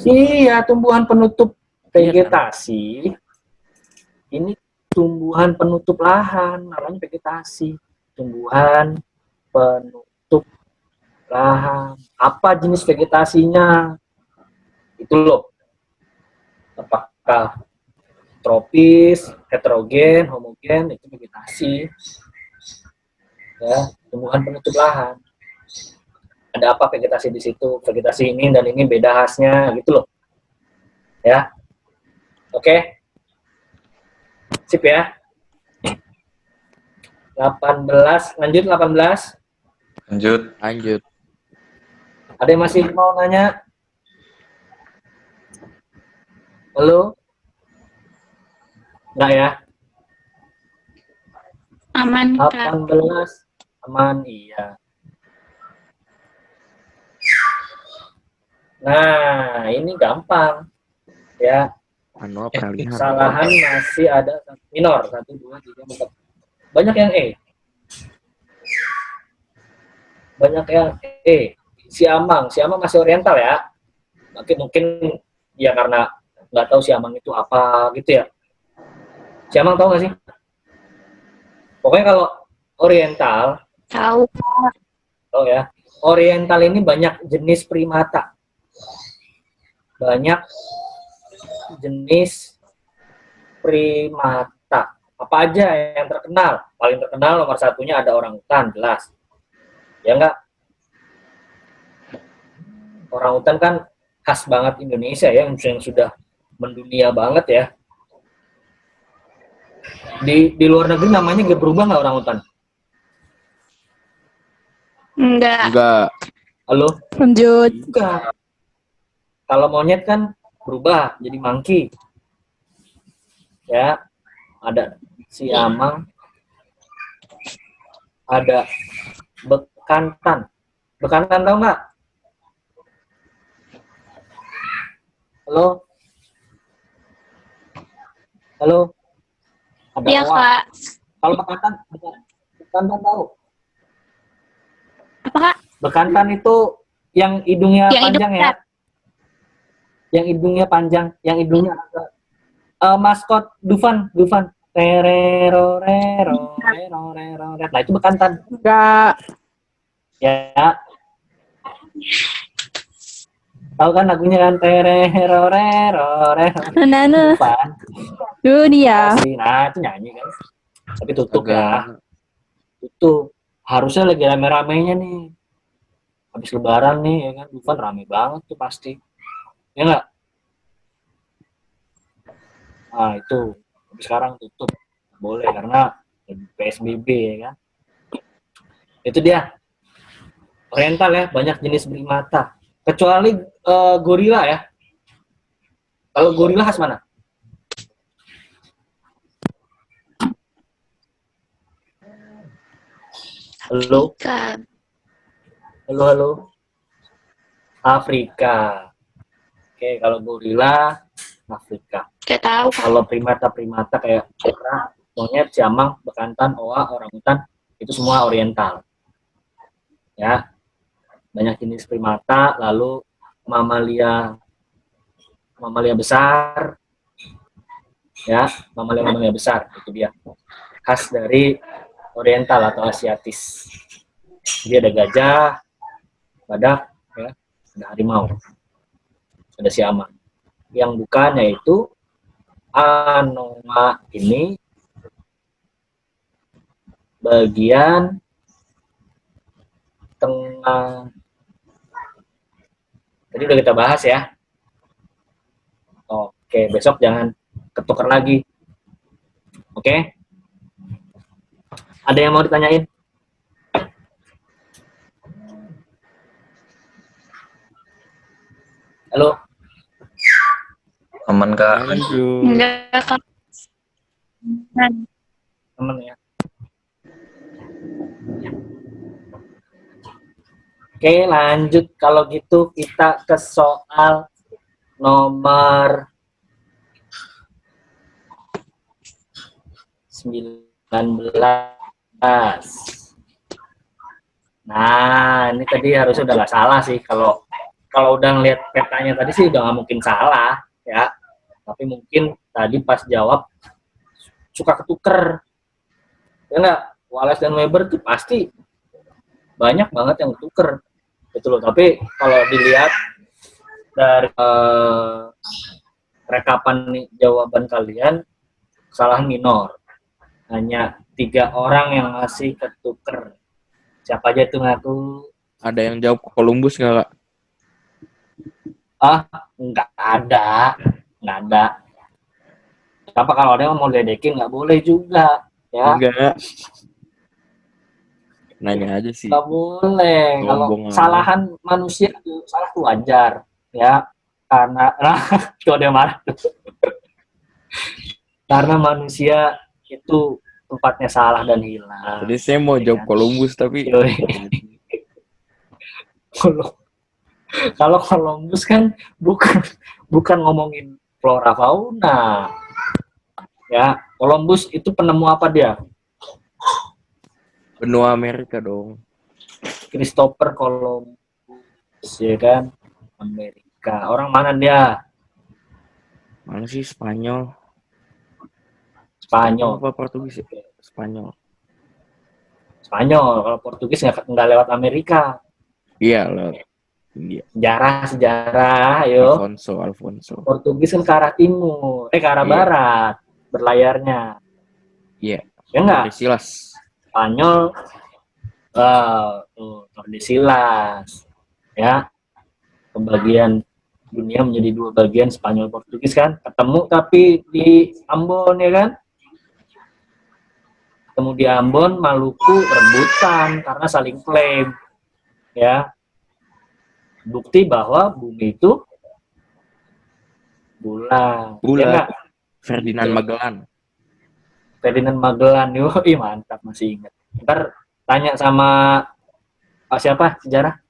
Iya, tumbuhan penutup vegetasi. Ini tumbuhan penutup lahan, namanya vegetasi. Tumbuhan penutup lahan, apa jenis vegetasinya, itu loh. Apakah tropis, heterogen, homogen, itu vegetasi. Ya, tumbuhan penutup lahan. Ada apa vegetasi di situ? Vegetasi ini dan ini beda khasnya, gitu loh. Ya, oke, sip ya. 18, lanjut 18. Lanjut. Ada yang masih mau nanya? Halo? Enggak ya? Aman, Kak. 18, aman, iya. Nah, ini gampang. Ya, Manual peralihan. kesalahan masih ada minor. 1, 2, 3, 4. Banyak yang E. Banyak yang E. Siamang masih oriental ya. Mungkin ya karena nggak tahu siamang itu apa gitu ya. Siamang tahu nggak sih? Pokoknya kalau oriental, Tahu. tahu ya. Oriental ini banyak jenis primata. Banyak jenis primata. Apa aja yang terkenal? Paling terkenal nomor satunya ada orangutan, jelas. Ya enggak? Orangutan kan khas banget Indonesia ya, yang sudah mendunia banget ya. Di luar negeri namanya gak berubah nggak orangutan? Enggak. Halo? Lanjut. Enggak. Kalau monyet kan berubah jadi monkey. Ya, ada siamang, ada bekantan. Bekantan tahu nggak? Halo? Halo? Ada Iya, oa. Kak. Kalau bekantan tahu? Apa, Kak? Bekantan itu yang hidungnya Yang panjang hidup, ya. Yang hidungnya panjang, yang hidungnya agak maskot Dufan. Terero rero rero rero. Nah, itu bekantan. Enggak. Ya. Tahu kan lagunya kan terero rero rero. Nana. Dufan. Dunia. Nah, itu nyanyi kan. Tapi tutup ya. Agak Tutup. Harusnya lagi rame-ramenya nih. Habis lebaran nih ya kan. Dufan rame banget tuh pasti. Ya enggak? Nah, itu. Tapi sekarang tutup. Boleh karena PSBB ya kan. Itu dia. Oriental ya, banyak jenis primata. Kecuali gorila ya. Kalau gorila khas mana? Halo? Kak. Halo? Afrika. Oke, kalau gorila Afrika. Gak tahu, Kak. Kalau primata kayak kera, monyet, siamang, bekantan, oa, orangutan, itu semua oriental. Ya. Banyak jenis primata, lalu mamalia besar. Ya, mamalia besar itu dia. Khas dari oriental atau asiatis. Dia ada gajah, badak, ya, ada harimau, ada siamang. Yang bukan yaitu anoa ini bagian tengah. Tadi udah kita bahas ya. Oke, besok jangan ketukar lagi. Oke? Ada yang mau ditanyain? Halo? Aman Kak. lanjut. Enggak, Kak. Temen ya. Oke, lanjut. Kalau gitu kita ke soal nomor 19. Nah, ini tadi harusnya udah nggak salah sih. Kalau udah ngeliat petanya tadi sih udah nggak mungkin salah ya. Tapi mungkin tadi pas jawab suka ketuker. Ya nggak? Wallace dan Weber tuh pasti banyak banget yang ketuker. Itu loh. Tapi kalau dilihat dari rekapan nih, jawaban kalian, kesalahan minor. Hanya 3 orang yang masih ketuker. Siapa aja itu ngaku? Ada yang jawab Columbus nggak, Kak? Nggak ada. Nggak ada. Apa kalau ada yang mau ledekin nggak boleh juga. Ya, Enggak. Nanya aja sih. nggak boleh. Kalau Sombong aja. kesalahan manusia itu salah itu wajar. Ya, karena tuh ada yang marah. Karena manusia itu tempatnya salah dan hilang. Jadi saya mau jawab Columbus tapi Yoi. Kalau Columbus kan bukan ngomongin flora fauna. Ya, Columbus itu penemu apa dia? benua Amerika dong. Christopher Columbus, ya kan? Amerika. Orang mana dia? Mana sih Spanyol? Spanyol. Apa Portugis ya? Spanyol. Spanyol. Kalau Portugis nggak lewat Amerika. Iya loh. Iya. Sejarah, ayo. Alfonso. Portugis kan ke arah timur, ke arah Iya. barat berlayarnya. Iya. Ya enggak? Silas. Spanyol, Tordesillas, ya. Pembagian dunia menjadi 2 bagian, Spanyol Portugis kan, ketemu tapi di Ambon, ya kan? Ketemu di Ambon, Maluku rebutan karena saling klaim, ya. Bukti bahwa bumi itu bulat. Ya enggak? Ferdinand Magellan. Ferdinand Magellan, yoi, mantap, masih ingat. Ntar tanya sama siapa sejarah?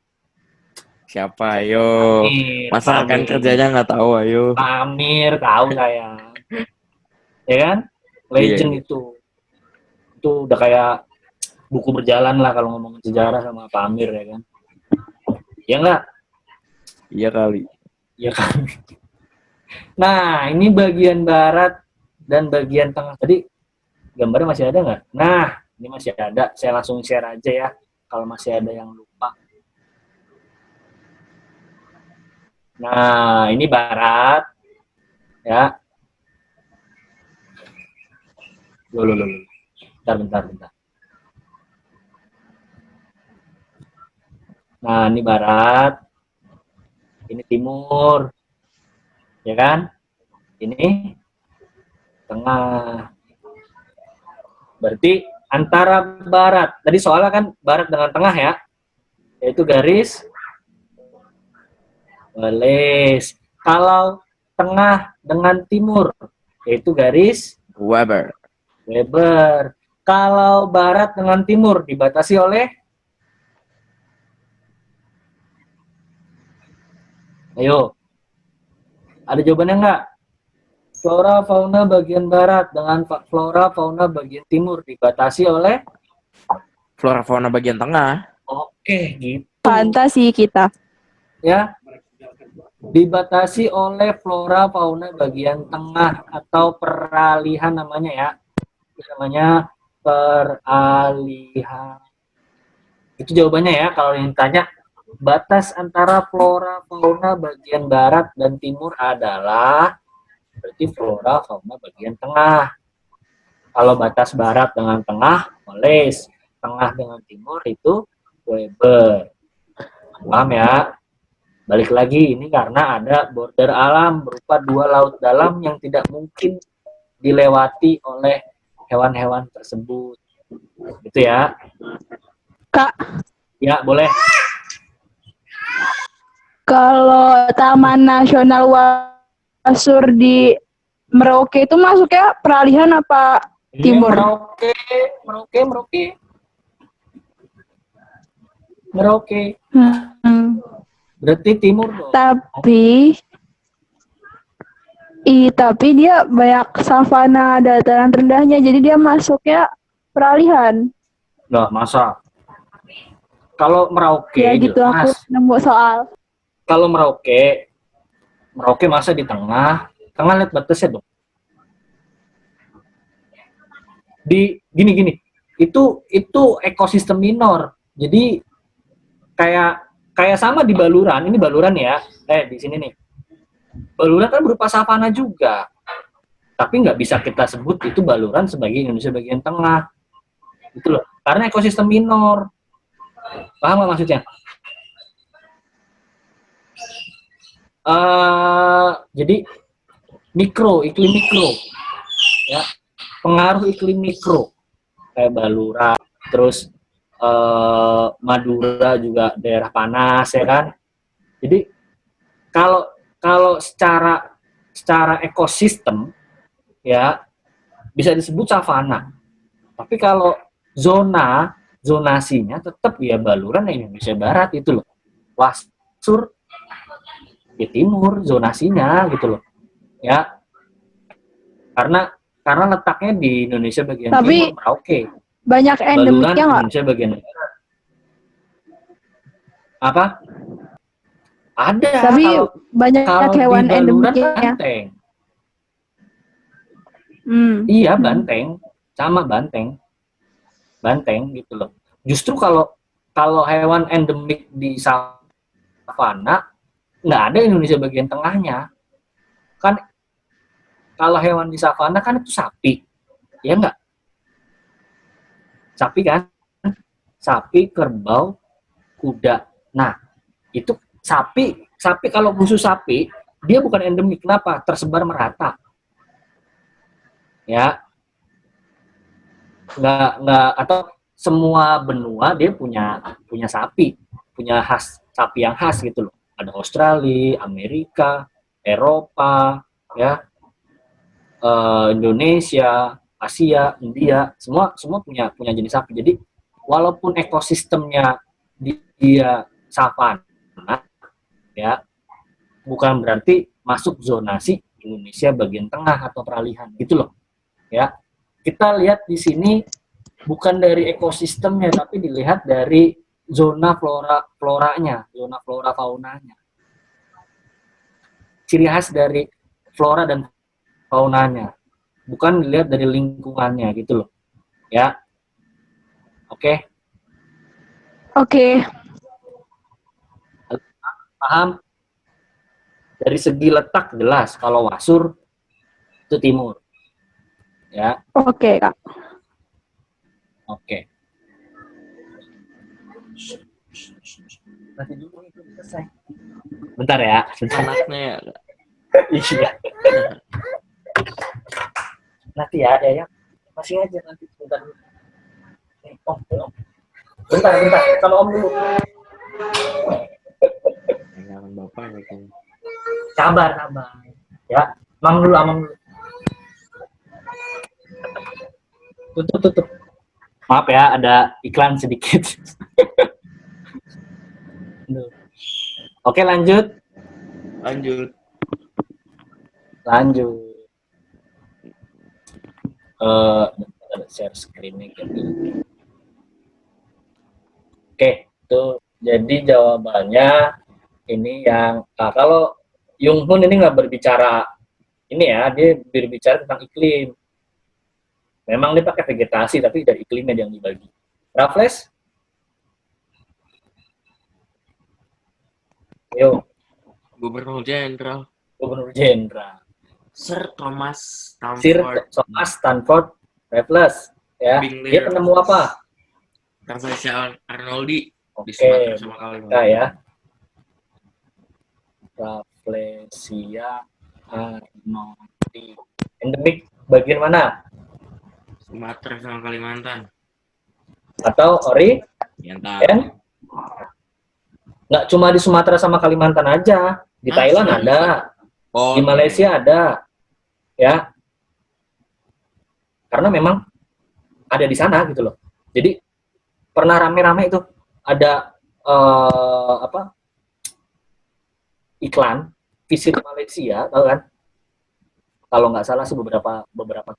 Siapa? Ayo. Masa rekan kerjanya nggak tahu? Ayo. Pak Amir, tahu saya. Ya kan? Legend Iya. itu udah kayak buku berjalan lah kalau ngomongin sejarah sama Pak Amir, ya kan? Ya enggak? Iya kali. Ya kan? Nah, ini bagian barat dan bagian tengah. Tadi gambarnya masih ada nggak? Nah, ini masih ada. Saya langsung share aja ya. Kalau masih ada yang lupa. Nah, ini barat. Ya. Loh. Bentar. Nah, ini barat. Ini timur. Ya kan? Ini tengah. Berarti antara barat, tadi soalnya kan barat dengan tengah ya, yaitu garis Wallace. Kalau tengah dengan timur, yaitu garis Weber. Kalau barat dengan timur dibatasi oleh, ayo, ada jawabannya nggak? Flora fauna bagian barat dengan flora fauna bagian timur dibatasi oleh, Flora fauna bagian tengah. oke, gitu. Fantasi kita. Ya, dibatasi oleh flora fauna bagian tengah atau peralihan namanya ya. Itu namanya peralihan. Itu jawabannya ya kalau yang tanya. Batas antara flora fauna bagian barat dan timur adalah berarti flora fauna bagian tengah. Kalau batas barat dengan tengah, Wallace. Tengah dengan timur itu Weber. Paham ya? Balik lagi, ini karena ada border alam berupa 2 laut dalam yang tidak mungkin dilewati oleh hewan-hewan tersebut. Gitu ya. Kak, Ya, boleh. kalau Taman Nasional Wasur di Merauke itu masuknya peralihan apa timur? Merauke. Hmm. Berarti timur dong. Tapi dia banyak savana dataran rendahnya, jadi dia masuknya peralihan. Nah, masa? Kalau Merauke, Ya gitu, aku jelas. nemu soal. Kalau Merauke masa di tengah lihat batasnya dong. Di gini, itu ekosistem minor. Jadi kayak kayak sama di Baluran, ini Baluran ya, di sini nih. Baluran kan berupa savana juga, tapi nggak bisa kita sebut itu Baluran sebagai Indonesia bagian tengah, gitu loh. Karena ekosistem minor, paham nggak maksudnya? Jadi iklim mikro, ya, pengaruh iklim mikro kayak Baluran, terus Madura juga daerah panas ya kan. Jadi kalau secara ekosistem ya bisa disebut savana. Tapi kalau zonasinya tetap ya Baluran Indonesia Barat itu loh. Wasur di timur zonasinya gitu loh. Ya. Karena letaknya di Indonesia bagian Tapi timur, Merauke. banyak endemiknya nggak? Indonesia bagian barat. Apa? Ada. Tapi banyak hewan di Baluran endemiknya. banteng. Iya, sama banteng gitu loh. Justru kalau hewan endemik di savana nggak ada Indonesia bagian tengahnya. Kan kalau hewan di savana kan itu sapi, ya nggak? Sapi kan? Sapi, kerbau, kuda. Nah, itu sapi kalau khusus sapi, dia bukan endemik. Kenapa? Tersebar merata. Ya. Nggak atau semua benua dia punya sapi, punya sapi yang khas gitu loh. Ada Australia, Amerika, Eropa, ya. Indonesia, Asia, India, semua punya jenis sapi. Jadi walaupun ekosistemnya dia savana, ya, bukan berarti masuk zonasi Indonesia bagian tengah atau peralihan gitu loh. Ya, kita lihat di sini bukan dari ekosistemnya, tapi dilihat dari zona floranya, zona flora faunanya. Ciri khas dari flora dan faunanya, bukan dilihat dari lingkungannya gitu loh. Ya. Oke. Paham? Dari segi letak jelas kalau Wasur itu timur. Ya. Oke, Kak. Oke. Nanti dulu itu selesai. Bentar ya. Anaknya ya. Iya. Nanti ya, masih aja nanti bentar. Bentar. Sama Om dulu. Jangan bapak ya. Sabar. Ya, Mam dulu. Tutup. Maaf ya, ada iklan sedikit. Oke, lanjut. Share screen-nya gitu. Oke, itu jadi jawabannya ini yang kalau Yung Hoon ini nggak berbicara ini ya, dia berbicara tentang iklim. Memang dia pakai vegetasi, tapi dari iklimnya yang dibagi. Raffles? Yo. Gubernur Jenderal. Sir Thomas Stanford Raffles. Ya. Dia penemu apa? Rafflesia Arnoldi. Oke. Di Sumatera sama Kalimantan. Ya. Rafflesia Arnoldi. Endemik bagian mana? Sumatera sama Kalimantan. Atau Kalimantan. Nggak cuma di Sumatera sama Kalimantan aja, di Thailand ada, di Malaysia ada, ya. Karena memang ada di sana gitu loh. Jadi pernah rame-rame itu ada iklan visit Malaysia, tahu kan? Kalau nggak salah sih beberapa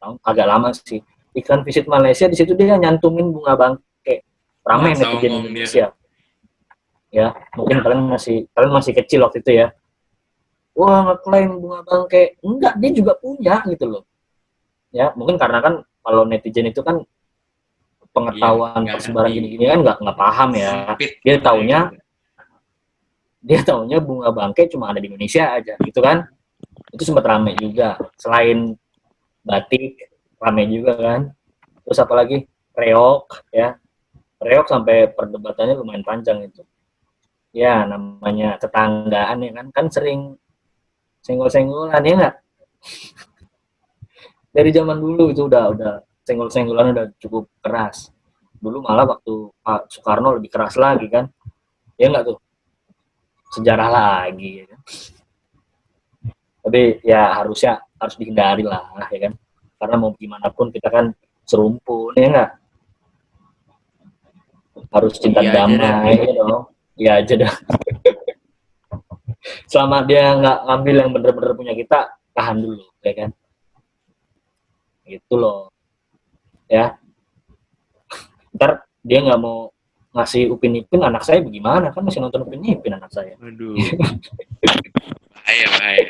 tahun, agak lama sih. Iklan visit Malaysia, di situ dia nyantumin bunga bangke. Ramai netizen Indonesia. Ya, mungkin kalian masih kecil waktu itu ya. Wah, ngeklaim bunga bangke. Enggak, dia juga punya gitu loh. Ya, mungkin karena kan kalau netizen itu kan pengetahuan persebaran gini-gini kan nggak paham ya. Dia taunya Dia taunya bunga bangkai cuma ada di Indonesia aja gitu kan. Itu sempat rame juga. Selain batik rame juga kan. Terus apalagi reok ya. Reok sampai perdebatannya lumayan panjang itu. Ya namanya tetanggaan ya kan sering senggol-senggolan ya nggak? Dari zaman dulu itu udah senggol-senggolan udah cukup keras. Dulu malah waktu Pak Soekarno lebih keras lagi kan. Ya nggak tuh? Sejarah lagi ya kan. Tapi ya harus dihindari lah ya kan. Karena mau gimana pun kita kan serumpun ya nggak? Harus cinta Iya aja damai ya dong. Iya aja dah. Selama dia nggak ngambil yang bener-bener punya kita, tahan dulu ya kan. Gitu loh. Ya. Ntar dia nggak mau ngasih Upin Ipin anak saya bagaimana, kan masih nonton Upin Ipin anak saya. Aduh. Bahaya.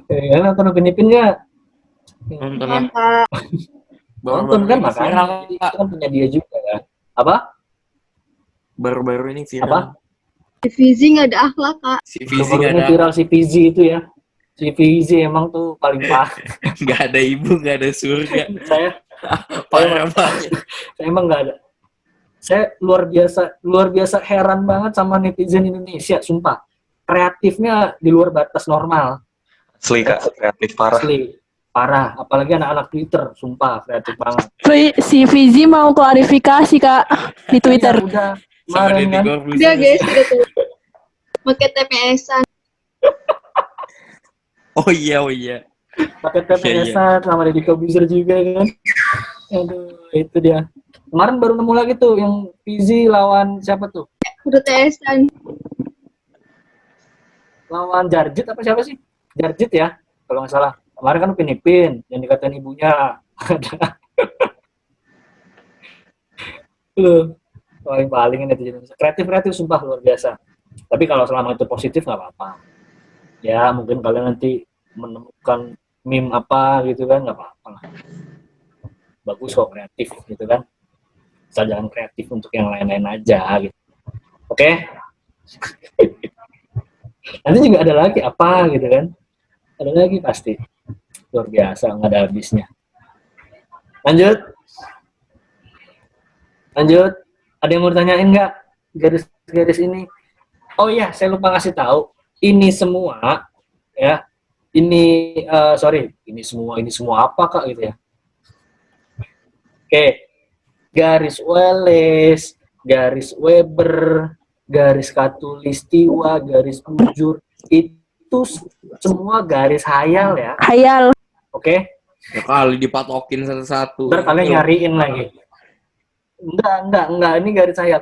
Ya, nonton Upin Ipin nggak? Nonton lah. Mantap. Nonton kan ini makanya. viral, Jadi, Kak. itu kan punya dia juga kan. Apa? Baru-baru ini viral. Apa? Si Fizi nggak ada akhlak, Kak. Si Fizi Baru nggak ini ada, viral si Fizi itu ya. Si Fizi emang tuh paling parah. nggak ada ibu, nggak ada surga. saya Parah banget. saya emang nggak ada. Saya luar biasa heran banget sama netizen Indonesia, sumpah. Kreatifnya di luar batas normal. Asli Kak, kreatif parah. Asli, parah. Apalagi anak-anak Twitter, sumpah kreatif banget. Si Fizi mau klarifikasi Kak di Twitter. Ya, udah Sama kemarin Deddy kan. Corbuzier. Udah guys, udah tuh. Pakai TPS-an. Oh iya. Pakai TPS-an sama Deddy Corbuzier juga kan. Aduh, itu dia. Kemarin baru nemu lagi tuh yang Fizi lawan siapa tuh? Udah TS-an. Lawan Jarjit apa siapa sih? Jarjit ya, kalau nggak salah. Kemarin kan Upin Ipin yang dikatain ibunya. Ada. Loh, paling netizen kreatif sumpah luar biasa. Tapi kalau selama itu positif nggak apa-apa. Ya mungkin kalian nanti menemukan meme apa gitu kan nggak apa-apa lah. Bagus kok kreatif gitu kan. Asal jangan kreatif untuk yang lain-lain aja gitu. Oke? Nanti juga ada lagi apa gitu kan. Ada lagi pasti. Luar biasa, nggak ada habisnya. Lanjut. Ada yang mau ditanyain nggak? Garis-garis ini. Oh iya, saya lupa ngasih tahu. Ini semua, ya. Ini semua apa Kak gitu ya? Oke. Garis Wallace, garis Weber, garis Katulistiwa, garis bujur, itu semua garis hayal ya. Hayal. Oke? Ya kali dipatokin satu-satu. Ntar kalian nyariin lagi. Enggak, ini garis hayal.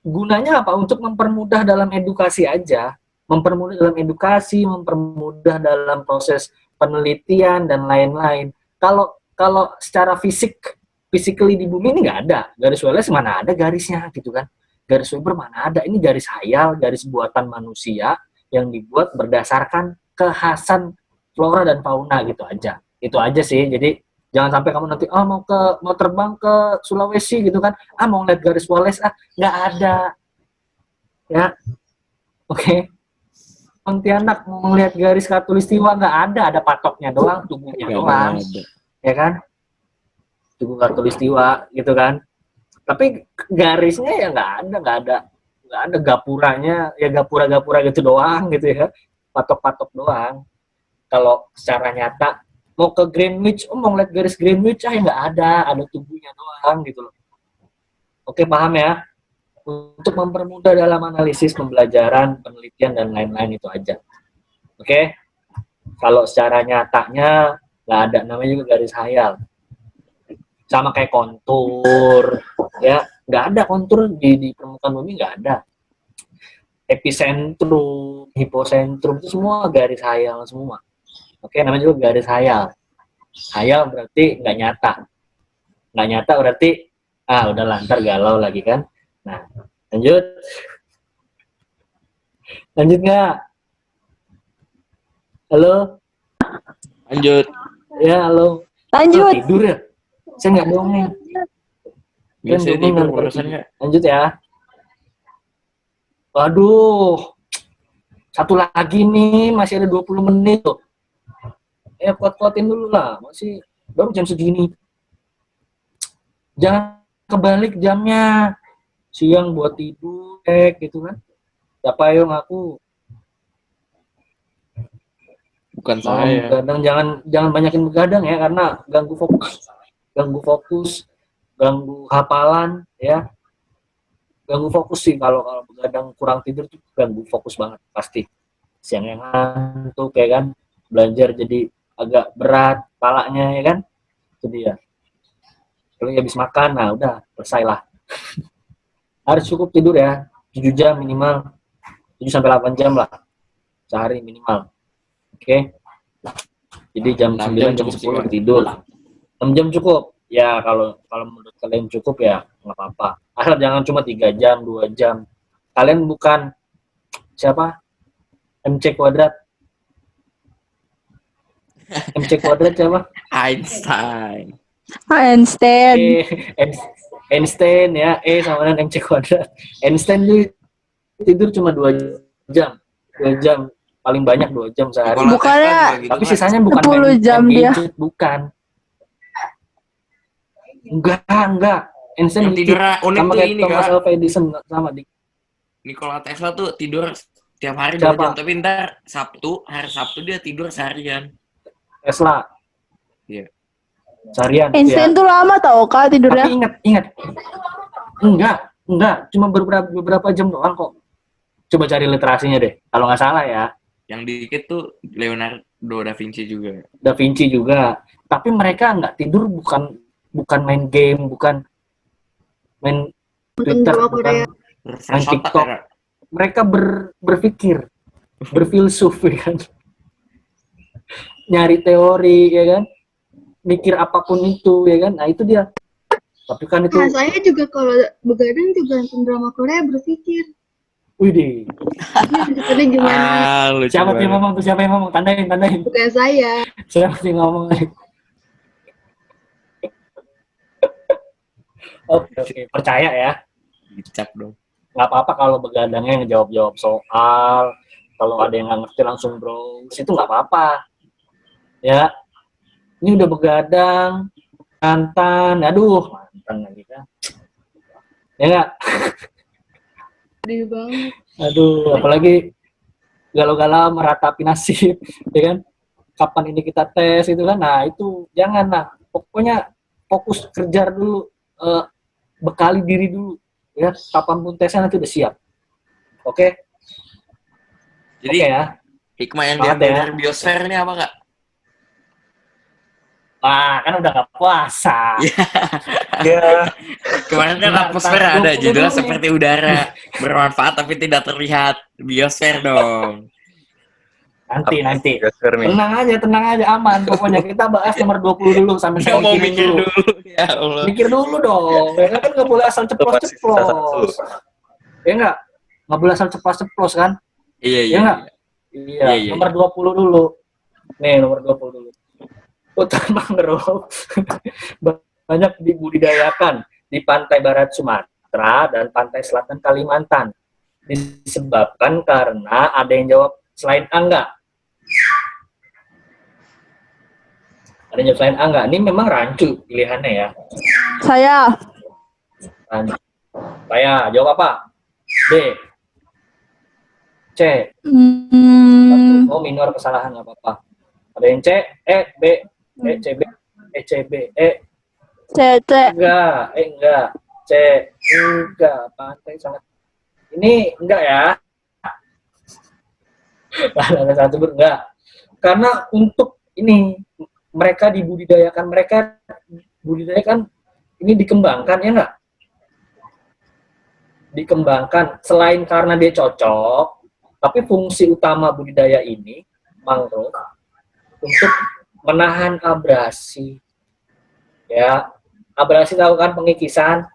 Gunanya apa? Untuk mempermudah dalam edukasi aja. Mempermudah dalam edukasi, mempermudah dalam proses penelitian dan lain-lain. Kalau secara physically di bumi ini nggak ada. Garis Wallace mana ada garisnya gitu kan. Garis Weber mana ada. Ini garis hayal, garis buatan manusia yang dibuat berdasarkan kekhasan flora dan fauna gitu aja. Itu aja sih. Jadi jangan sampai kamu nanti mau terbang ke Sulawesi gitu kan. Mau lihat garis Wallace nggak ada. Ya. Oke. Pontianak mau ngelihat garis Katulistiwa nggak ada patoknya doang, tubuhnya doang. Ya kan? Tubuh Katulistiwa gitu kan. Tapi garisnya ya nggak ada gapuranya, ya gapura gitu doang gitu ya. Patok-patok doang. Kalau secara nyata mau ke Greenwich, mau ngeliat garis Greenwich ya nggak ada tubuhnya doang gitu loh. Oke, paham ya? Untuk mempermudah dalam analisis, pembelajaran, penelitian dan lain-lain itu aja. Oke? Kalau secara nyatanya nggak ada, namanya juga garis hayal. Sama kayak kontur, ya nggak ada kontur di permukaan bumi, nggak ada. Epicentrum, hipocentrum itu semua garis hayal semua. Oke, namanya juga garis hayal. Hayal berarti nggak nyata. Nggak nyata berarti udah lantar galau lagi kan. Nah, lanjut nggak? Halo? Lanjut. Ya, halo. Lanjut. Tidur ya? Saya nggak dongeng. Biasanya tidur barusan nggak? Lanjut ya. Waduh, satu lagi nih, masih ada 20 menit tuh. Kuat-kuatin dulu lah, masih baru jam segini. Jangan kebalik jamnya. Siang buat tidur, gitu kan. Siapa yang aku? Bukan Malam saya. begadang, jangan banyakin begadang ya, karena ganggu fokus, ganggu hafalan ya. Ganggu fokus sih kalau begadang kurang tidur tuh ganggu fokus banget pasti. Siangnya ngantuk ya kan, belajar jadi agak berat kepalanya ya kan. Jadi ya kalau habis makan, nah udah selesai lah. Harus cukup tidur ya, 7 jam minimal, 7 sampai 8 jam lah sehari minimal. Oke. Jadi jam 6 9 jam cukup sih, 10 Pak. tidur. 6 jam cukup. Ya kalau menurut kalian cukup ya nggak apa-apa. Asal jangan cuma 3 jam, 2 jam. Kalian bukan siapa? MC kuadrat. MC kuadrat siapa? Einstein. Einstein. Einstein ya, sama dengan MC kuadrat. Einstein tuh tidur cuma 2 jam. 2 jam. Paling banyak 2 jam sehari. Nikola Bukannya Tesla juga gitu, Tapi Pak. sisanya bukan 10 jam main dia. gadget, bukan. Enggak. Einstein Yang tidurnya unik sama tuh kayak ini, Thomas Kak. Alva Edison sama di Nikola Tesla tuh tidur tiap hari 2 Siapa? jam, tapi ntar hari Sabtu dia tidur seharian. Tesla. Iya. Seharian. Einstein Ya. tuh lama tau Kak Tapi tidurnya. ingat. Enggak, cuma beberapa jam doang kok. Coba cari literasinya deh, kalau nggak salah ya. Yang dikit tuh Leonardo da Vinci juga. Da Vinci juga. Tapi mereka nggak tidur bukan main game, bukan main Nonton Twitter, drama bukan Korea. Refresh otak TikTok. ya. Mereka berpikir, berfilsuf ya kan. Nyari teori ya kan. Mikir apapun itu ya kan. Nah, itu dia. Tapi kan itu Nah, saya juga kalau begadang juga nonton drama Korea berpikir, widih. ini ceritanya gimana? Lucu Siapa banget. yang ngomong tuh? Siapa yang ngomong? Tandain. Bukan saya. Siapa yang ngomong? Oke. Percaya ya. Dicap dong. Nggak apa-apa kalau begadangnya ngejawab-jawab soal. Kalau ada yang nggak ngerti langsung browse, itu nggak apa-apa. Ya. Ini udah begadang, mantan lagi kan. Ya nggak? Sedih banget. Aduh, apalagi galau-galau meratapi nasib, ya kan? Kapan ini kita tes itu kan? Nah itu jangan lah. Pokoknya fokus kerja dulu, bekali diri dulu, ya. Kapanpun tesnya nanti udah siap. Oke? Jadi Oke ya. hikmah yang Banget diambil ya. dari biosfer ini apa, Kak? Wah, kan udah nggak puasa. Ya, Kemarin kan Bentar, atmosfer bentar. ada, 20 judulnya dulu. seperti udara, bermanfaat tapi tidak terlihat. Biosfer dong. Nanti. geser nih. Tenang aja, aman. Pokoknya kita bahas nomor 20 dulu sampai Dia saya mau mikirin mikir dulu. dulu, ya Allah. Mikir dulu dong. Ya kan nggak boleh asal Masih sisa ceplos-ceplos. Ya nggak? Nggak boleh asal ceplos-ceplos kan? Iya. Ya nggak? Iya, Iya. nomor 20 dulu. Nih, nomor 20 dulu. Hutan mangrove banyak dibudidayakan di pantai barat Sumatera dan pantai selatan Kalimantan. Disebabkan karena ada yang jawab selain enggak. Ada yang jawab selain enggak. Ini memang rancu pilihannya ya. Saya. Rancu. Saya jawab apa? B. C. Oh, minor kesalahan nggak apa-apa. Ada yang C, E, B, E, C, B, E, C, B, E. C. Enggak, enggak. C, enggak. Pantai sangat. Ini enggak ya. Ada satu enggak. Karena untuk ini mereka dibudidayakan, ini dikembangkan ya enggak? Dikembangkan selain karena dia cocok, tapi fungsi utama budidaya ini mangrove untuk menahan abrasi. Ya, abrasi tahu kan pengikisan.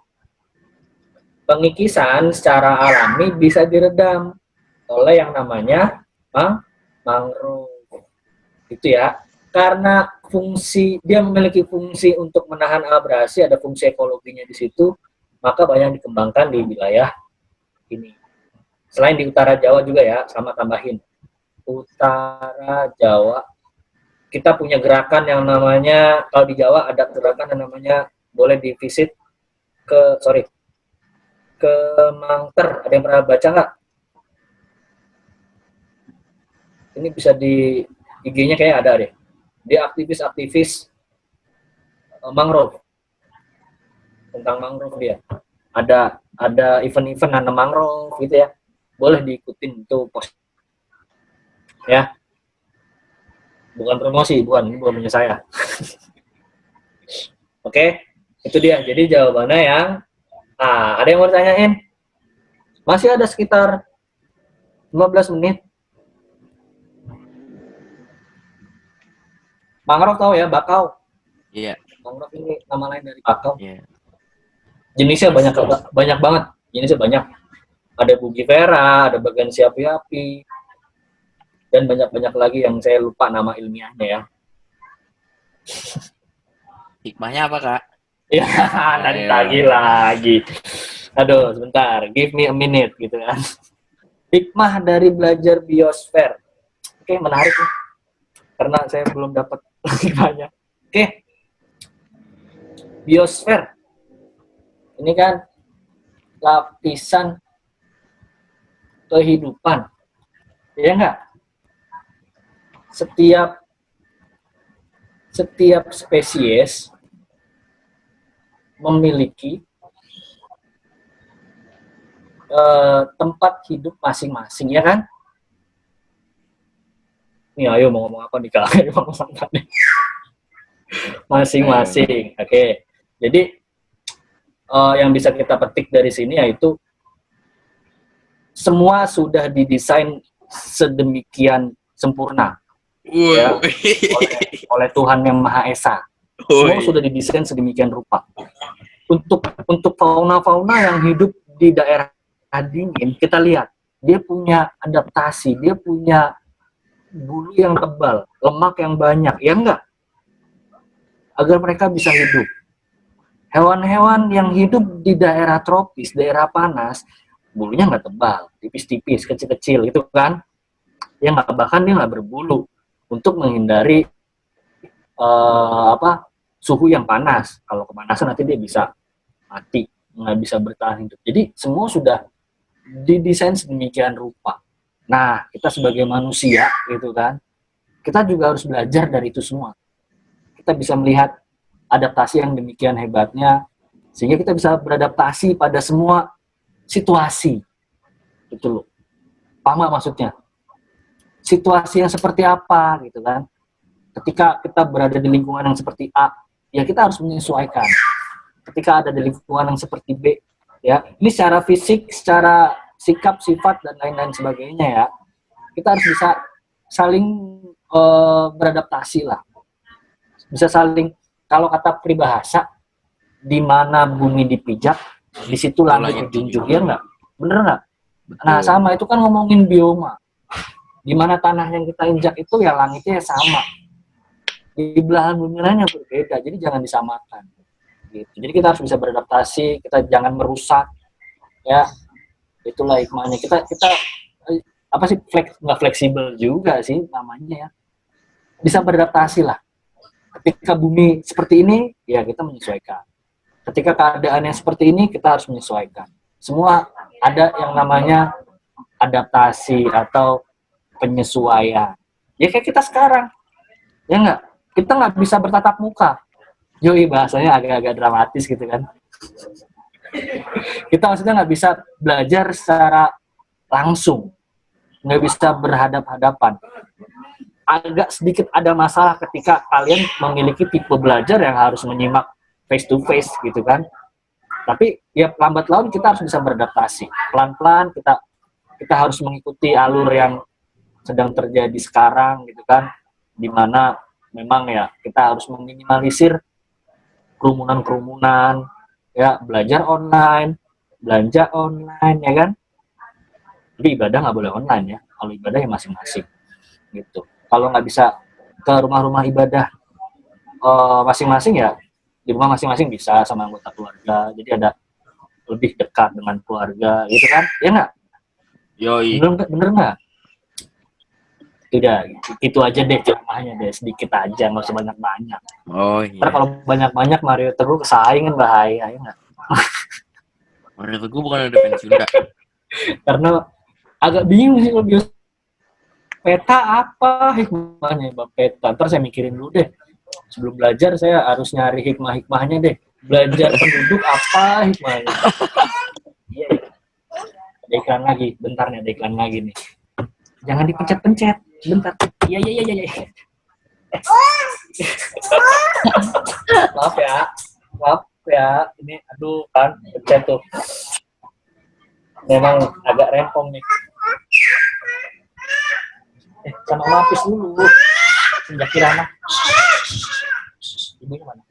Pengikisan secara alami bisa diredam oleh yang namanya mangrove. Itu ya. Karena dia memiliki fungsi untuk menahan abrasi, ada fungsi ekologinya di situ, maka banyak dikembangkan di wilayah ini. Selain di utara Jawa juga ya, sama tambahin. Utara Jawa, kita punya gerakan yang namanya, kalau di Jawa ada gerakan yang namanya, boleh divisit ke Mangter. Ada yang pernah baca nggak? Ini bisa di IG-nya kayak ada deh. Dia aktivis-aktivis mangrove. Tentang mangrove dia. Ada event-event nanam mangrove gitu ya. Boleh diikutin itu post. Ya. Bukan promosi, bukan punya saya. Oke, itu dia. Jadi jawabannya yang ada yang mau ditanyain? Masih ada sekitar 15 menit. Mangrove tahu ya, bakau. Iya. Mangrove ini nama lain dari bakau. Iya. Jenisnya banyak banget. Jenisnya banyak. Ada bugifera, ada bagian siapi-api, dan banyak lagi yang saya lupa nama ilmiahnya ya. Hikmahnya apa, Kak? Ya, nanti lagi. Aduh, sebentar. Give me a minute gitu kan. Hikmah dari belajar biosfer. Oke, menarik nih. Karena saya belum dapat hikmahnya. Oke. Biosfer. Ini kan lapisan kehidupan. Ya enggak? Setiap spesies memiliki tempat hidup masing-masing, ya kan? Nih, ayo mau ngomong apa nih, Kak? Ayo ngomong apa nih? Masing-masing. Oke. Jadi, yang bisa kita petik dari sini yaitu semua sudah didesain sedemikian sempurna ya, oleh Tuhan Yang Maha Esa. Semua sudah didesain sedemikian rupa. Untuk fauna-fauna yang hidup di daerah dingin, kita lihat dia punya adaptasi, dia punya bulu yang tebal, lemak yang banyak, ya enggak? Agar mereka bisa hidup. Hewan-hewan yang hidup di daerah tropis, daerah panas, bulunya nggak tebal, tipis-tipis, kecil-kecil gitu kan? Ya nggak, bahkan dia nggak berbulu untuk menghindari suhu yang panas. Kalau kepanasan nanti dia bisa mati, nggak bisa bertahan hidup. Jadi semua sudah didesain sedemikian rupa. Nah, kita sebagai manusia gitu kan, kita juga harus belajar dari itu semua. Kita bisa melihat adaptasi yang demikian hebatnya, sehingga kita bisa beradaptasi pada semua situasi. Gitu loh. Paham gak maksudnya? Situasi yang seperti apa gitu kan. Ketika kita berada di lingkungan yang seperti A, ya kita harus menyesuaikan. Ketika ada di lingkungan yang seperti B, ya, ini secara fisik, secara sikap, sifat, dan lain-lain sebagainya ya, kita harus bisa saling beradaptasi lah. Bisa saling, kalau kata peribahasa, di mana bumi dipijak, di situ langit dijunjung, ya enggak? Bener enggak? Nah, sama itu kan ngomongin bioma. Di mana tanah yang kita injak itu ya langitnya sama. Di belahan bumi lainnya berbeda, jadi jangan disamakan. Gitu. Jadi kita harus bisa beradaptasi, kita jangan merusak, ya. Itulah hikmahnya. Kita apa sih, nggak fleksibel juga sih namanya ya. Bisa beradaptasi lah. Ketika bumi seperti ini, ya kita menyesuaikan. Ketika keadaannya seperti ini, kita harus menyesuaikan. Semua ada yang namanya adaptasi atau penyesuaian. Ya kayak kita sekarang. Ya enggak? Kita nggak bisa bertatap muka. Yoi, bahasanya agak-agak dramatis gitu kan. Kita maksudnya nggak bisa belajar secara langsung. Nggak bisa berhadap-hadapan. Agak sedikit ada masalah ketika kalian memiliki tipe belajar yang harus menyimak face to face gitu kan. Tapi ya lambat laun kita harus bisa beradaptasi. Pelan-pelan kita harus mengikuti alur yang sedang terjadi sekarang gitu kan. Dimana memang ya kita harus meminimalisir kerumunan-kerumunan, ya belajar online, belanja online ya kan. Tapi ibadah nggak boleh online ya. Kalau ibadah ya masing-masing gitu. Kalau nggak bisa ke rumah-rumah ibadah masing-masing ya di rumah masing-masing bisa sama anggota keluarga. Jadi ada lebih dekat dengan keluarga gitu kan, ya nggak? Yoi. Bener nggak? Udah, itu aja deh contohnya deh, sedikit aja, nggak usah banyak-banyak. Oh Ntar iya. kalau banyak-banyak Mario Teguh kesaing kan bahaya, ya nggak? Mario Teguh bukan udah pensiun dah. Karena agak bingung sih kalau bios peta apa hikmahnya bab peta. Ntar saya mikirin dulu deh. Sebelum belajar saya harus nyari hikmah-hikmahnya deh. Belajar penduduk apa hikmahnya? Iya. Ada iklan lagi, bentar nih ada iklan lagi nih. Jangan dipencet-pencet, bentar. Iya. Maaf ya. Ini aduh kan pencet tuh. Memang agak rempong nih. Sama lapis dulu. Sejak kirana. Ibu mana?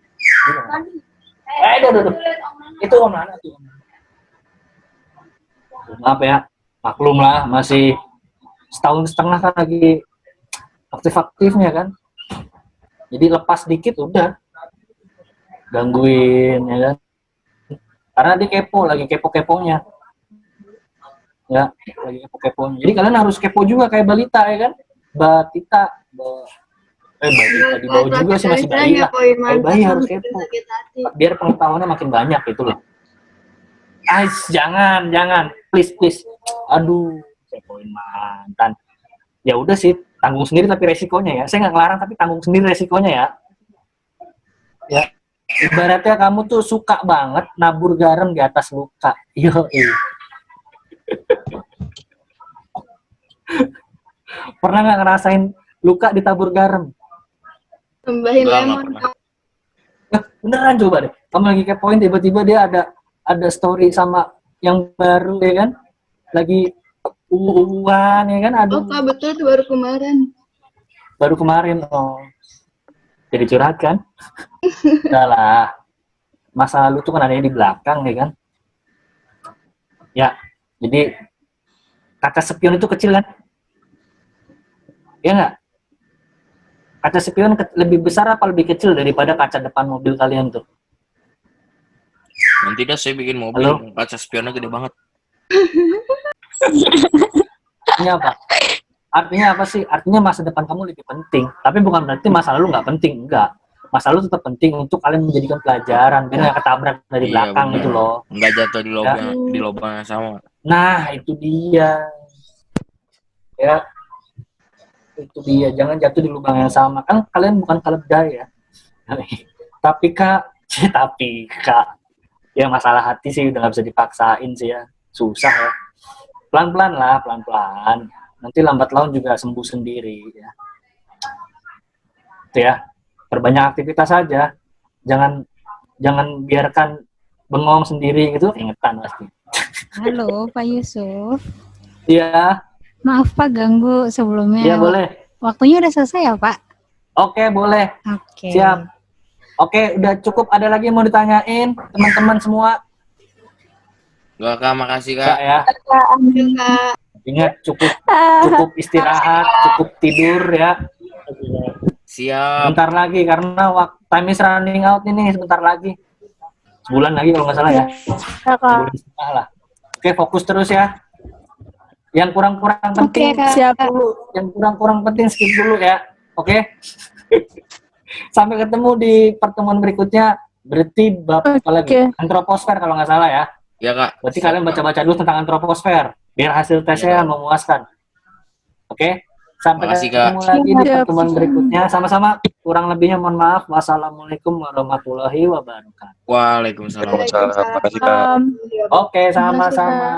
Aduh. Itu om mana tuh? Maaf ya, maklum lah, masih setahun setengah kan lagi aktif-aktifnya kan. Jadi lepas dikit udah gangguin ya kan. Karena dia lagi kepo-keponya. Ya, lagi kepo-keponya. Jadi kalian harus kepo juga kayak balita ya kan. Balita di bawah juga sih masih bayi lah. Kayak bayi harus kepo. Biar pengetahuannya makin banyak gitu loh. Jangan, please. Aduh, kepoin mantan. Ya udah sih, tanggung sendiri tapi resikonya ya. Saya nggak ngelarang tapi tanggung sendiri resikonya ya. Ya, ibaratnya kamu tuh suka banget nabur garam di atas luka. Pernah nggak ngerasain luka ditabur garam? Tambahin Enggak, lemon. nggak Nah, beneran coba deh. Kamu lagi kepoin tiba-tiba dia ada story sama yang baru ya kan? Lagi uwan ya kan? Aduh. Oh Kak, betul tuh baru kemarin. Baru kemarin jadi curhat kan? Udah lah. Masa lalu tuh kan adanya di belakang ya kan? Ya, jadi kaca spion itu kecil kan? Ya nggak? Kaca spion lebih besar apa lebih kecil daripada kaca depan mobil kalian tuh? Nanti dah saya bikin mobil, Halo? kaca spionnya gede banget. Artinya apa? Artinya apa sih? Artinya masa depan kamu lebih penting. Tapi bukan berarti masa lalu nggak penting. Enggak. Masa lalu tetap penting untuk kalian menjadikan pelajaran. Biar nggak ketabrak dari Iya, belakang bener. gitu loh. Nggak jatuh di lubang yang sama. Nah, itu dia. Ya, itu dia. Jangan jatuh di lubang yang sama. Kan kalian bukan keledai ya. Tapi Kak. Ya masalah hati sih udah nggak bisa dipaksain sih ya. Susah ya. Pelan-pelan lah, pelan-pelan. Nanti lambat laun juga sembuh sendiri ya. Itu ya. Perbanyak aktivitas saja. Jangan biarkan bengong sendiri gitu, ingetan pasti. Halo Pak Yusuf, Iya, maaf Pak ganggu sebelumnya. iya boleh. Waktunya udah selesai ya Pak? Oke, boleh. Oke. Siap. Oke, udah cukup. Ada lagi yang mau ditanyain teman-teman semua? Enggak, Kak, makasih, Enggak Kak. ya. Iya Kak. Ingat cukup istirahat, cukup tidur ya. Siap. Bentar lagi karena time is running out ini sebentar lagi. Sebulan lagi kalau nggak salah ya. Sebulan setengah lah. Oke, fokus terus ya. Yang kurang-kurang penting Siap. dulu. Yang kurang-kurang penting skip dulu ya. Oke. Sampai ketemu di pertemuan berikutnya. Berarti bab apa lagi? Antroposfer kalau nggak salah ya. Ya, Kak. Berarti kalian baca-baca dulu tentang antroposfer. Biar hasil tesnya memuaskan. Oke. Sampai Makasih, Kak. ketemu lagi di Siap. pertemuan berikutnya. Sama-sama. Kurang lebihnya mohon maaf. Wassalamualaikum warahmatullahi wabarakatuh. Waalaikumsalam. Waalaikumsalam. Makasih, Kak. Oke, Terima kasih, Kak. sama-sama.